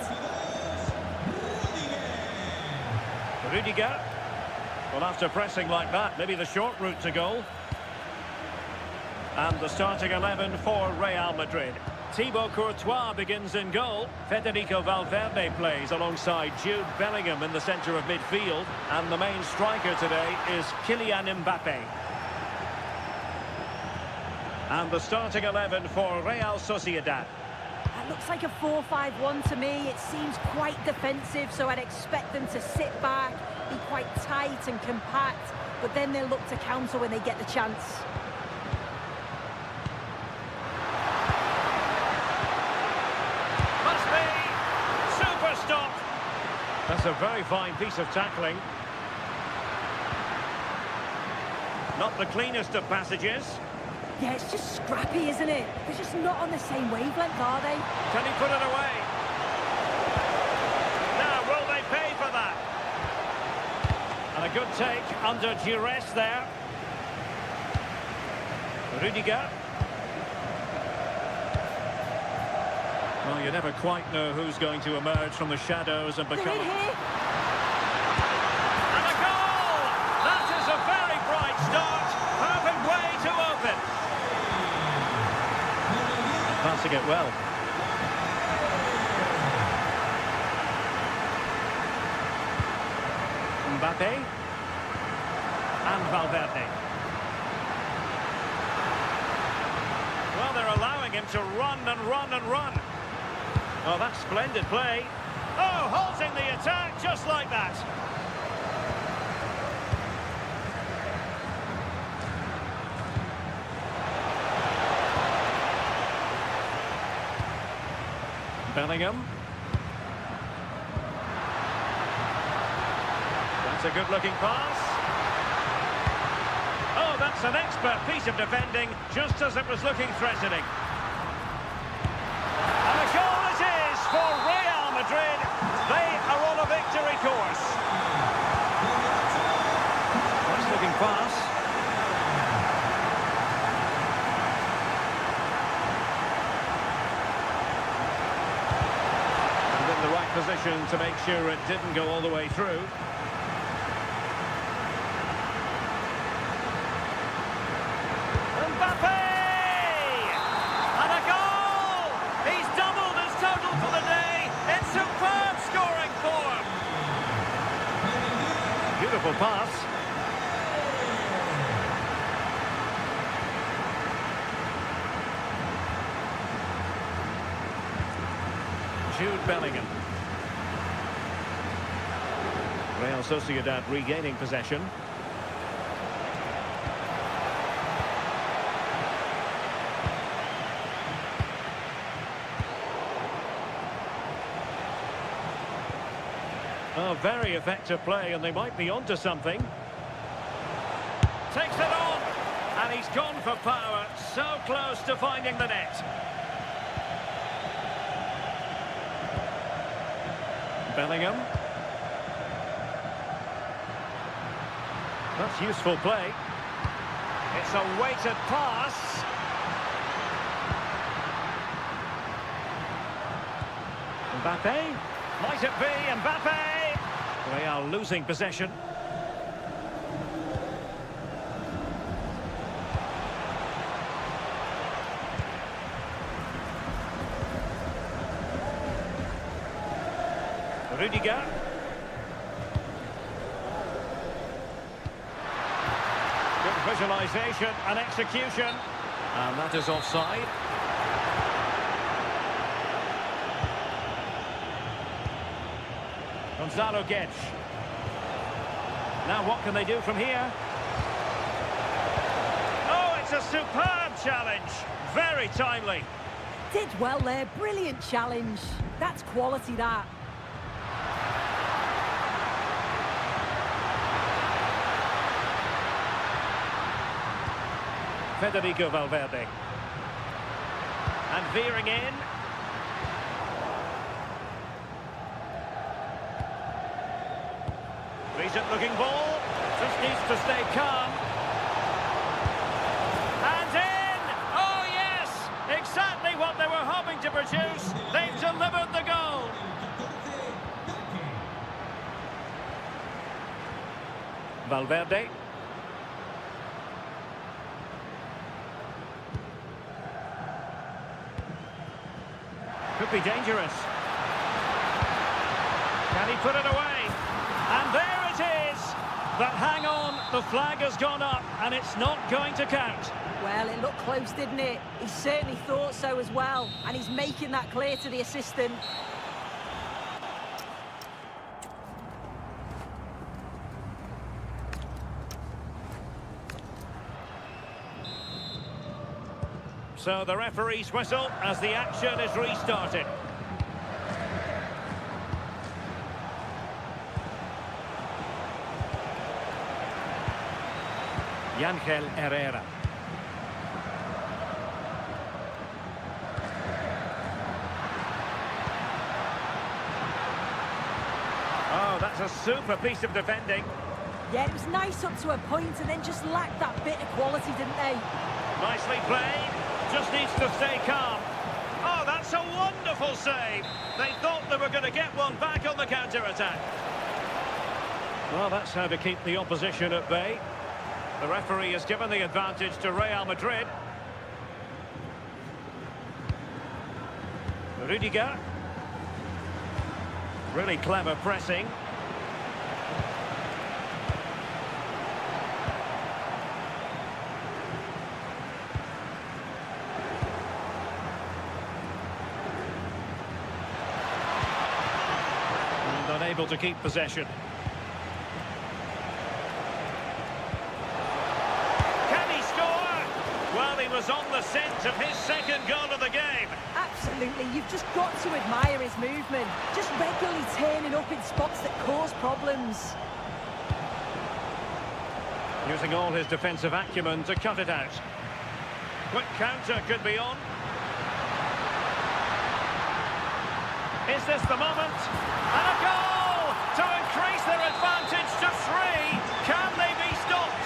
Rudiger. Well, after pressing like that, maybe the short route to goal. And the starting 11 for Real Madrid. Thibaut Courtois begins in goal. Federico Valverde plays alongside Jude Bellingham in the centre of midfield. And the main striker today is Kylian Mbappe. And the starting 11 for Real Sociedad. That looks like a 4-5-1 to me. It seems quite defensive, so I'd expect them to sit back, be quite tight and compact, but then they'll look to counter when they get the chance. Must be! Super stop! That's a very fine piece of tackling. Not the cleanest of passages. Yeah, it's just scrappy, isn't it? They're just not on the same wavelength, are they? Can he put it away? Now, will they pay for that? And a good take under duress there. Rudiger. Well, you never quite know who's going to emerge from the shadows and become... They're in here. And a goal! That is a very bright start. Perfect way to open. Passing it well. Mbappe. And Valverde. Well, they're allowing him to run and run and run. Oh, that's splendid play. Oh, halting the attack just like that. Bellingham. That's a good-looking pass. Oh, that's an expert piece of defending, just as it was looking threatening. And a goal it is for Real Madrid. They are on a victory course. Nice-looking pass. Position to make sure it didn't go all the way through. Mbappe! And a goal! He's doubled his total for the day. It's superb scoring form. Beautiful pass. Jude Bellingham. Real Sociedad regaining possession. Oh, very effective play, and they might be onto something. Takes it on, and he's gone for power, so close to finding the net. Bellingham. That's useful play. It's a weighted pass. Mbappe. Might it be Mbappe? Real losing possession. Rudiger. Good visualisation and execution. And that is offside. Gonzalo Guedes. Now what can they do from here? Oh, it's a superb challenge. Very timely. Did well there. Brilliant challenge. That's quality, that. Federico Valverde. And veering in. Decent looking ball. Just needs to stay calm. And in! Oh yes! Exactly what they were hoping to produce. issues. They've delivered the goal. Valverde. Could be dangerous. Can he put it away? And there it is! But hang on, the flag has gone up and it's not going to count. Well, it looked close, didn't it? He certainly thought so as well, and he's making that clear to the assistant. So the referee's whistle as the action is restarted. Ángel Herrera. Oh, that's a super piece of defending. Yeah, it was nice up to a point and then just lacked that bit of quality, didn't they? Nicely played. Just needs to stay calm. Oh, that's a wonderful save. They thought they were going to get one back on the counter-attack. Well, that's how to keep the opposition at bay. The referee has given the advantage to Real Madrid. Rudiger. Really clever pressing. And unable to keep possession. Well, he was on the scent of his second goal of the game. Absolutely, you've just got to admire his movement. Just regularly turning up in spots that cause problems. Using all his defensive acumen to cut it out. Quick counter could be on. Is this the moment? And a goal to increase their advantage to 3. Can they be stopped?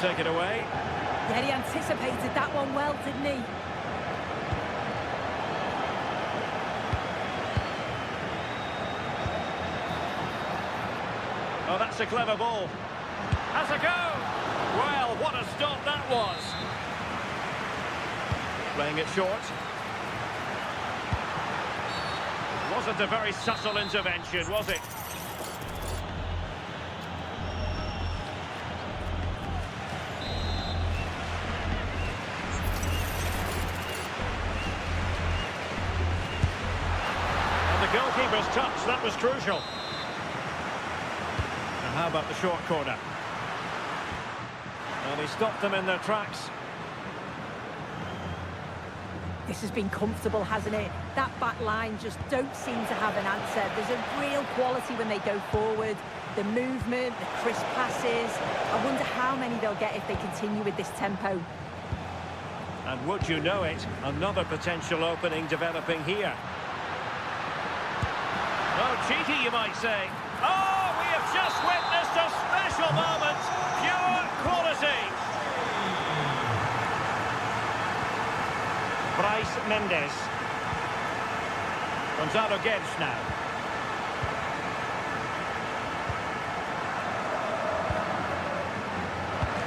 Take it away. Yeah, he anticipated that one well, didn't he? Oh, that's a clever ball. Has a go. Well, what a stop that was. Playing it short. Wasn't a very subtle intervention, was it? Goalkeeper's touch, that was crucial. And how about the short corner? Well, he stopped them in their tracks. This has been comfortable, hasn't it? That back line just don't seem to have an answer. There's a real quality when they go forward. The movement, the crisp passes. I wonder how many they'll get if they continue with this tempo. And would you know it, another potential opening developing here. Oh, cheeky, you might say. Oh, we have just witnessed a special moment. Pure quality. Bryce Mendes. Gonzalo Guedes now.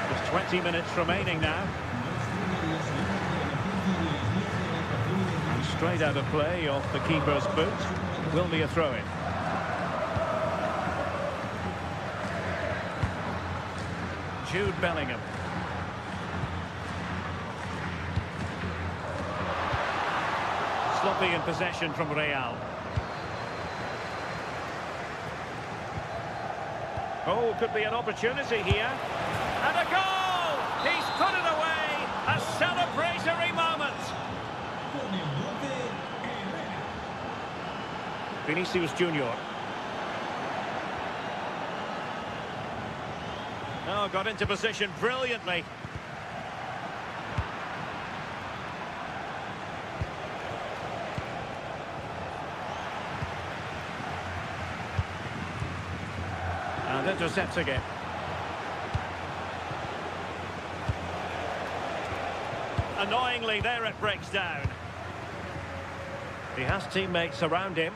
Just 20 minutes remaining now. And straight out of play off the keeper's boot. Will be a throw-in. Jude Bellingham. Sloppy in possession from Real. Oh, could be an opportunity here. And a goal! He's put it away! A celebratory moment! Vinicius Junior. Oh, got into position brilliantly. Intercepting it. Annoyingly, there it breaks down. He has teammates around him.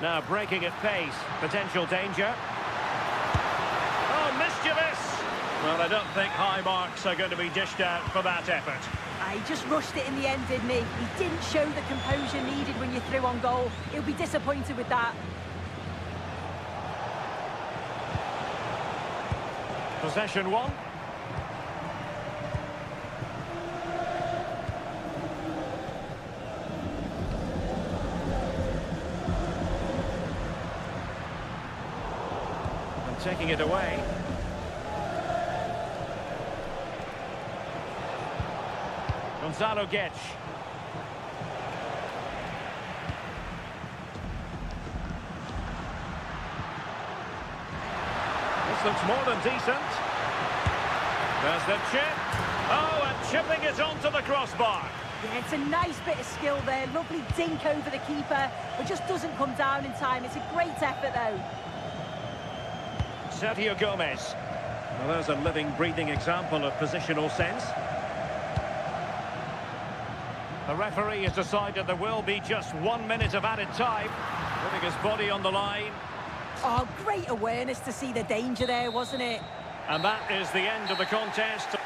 Now breaking at pace. Potential danger. Oh, mischievous! Well, I don't think high marks are going to be dished out for that effort. He just rushed it in the end, didn't he? He didn't show the composure needed when you're through on goal. He'll be disappointed with that. Possession one. And taking it away. Gonzalo Getch. This looks more than decent. There's the chip. Oh, and chipping it onto the crossbar. Yeah, it's a nice bit of skill there. Lovely dink over the keeper, but just doesn't come down in time. It's a great effort, though. Sergio Gomez. Well, there's a living, breathing example of positional sense. The referee has decided there will be just 1 minute of added time, putting his body on the line. Oh, great awareness to see the danger there, wasn't it? And that is the end of the contest.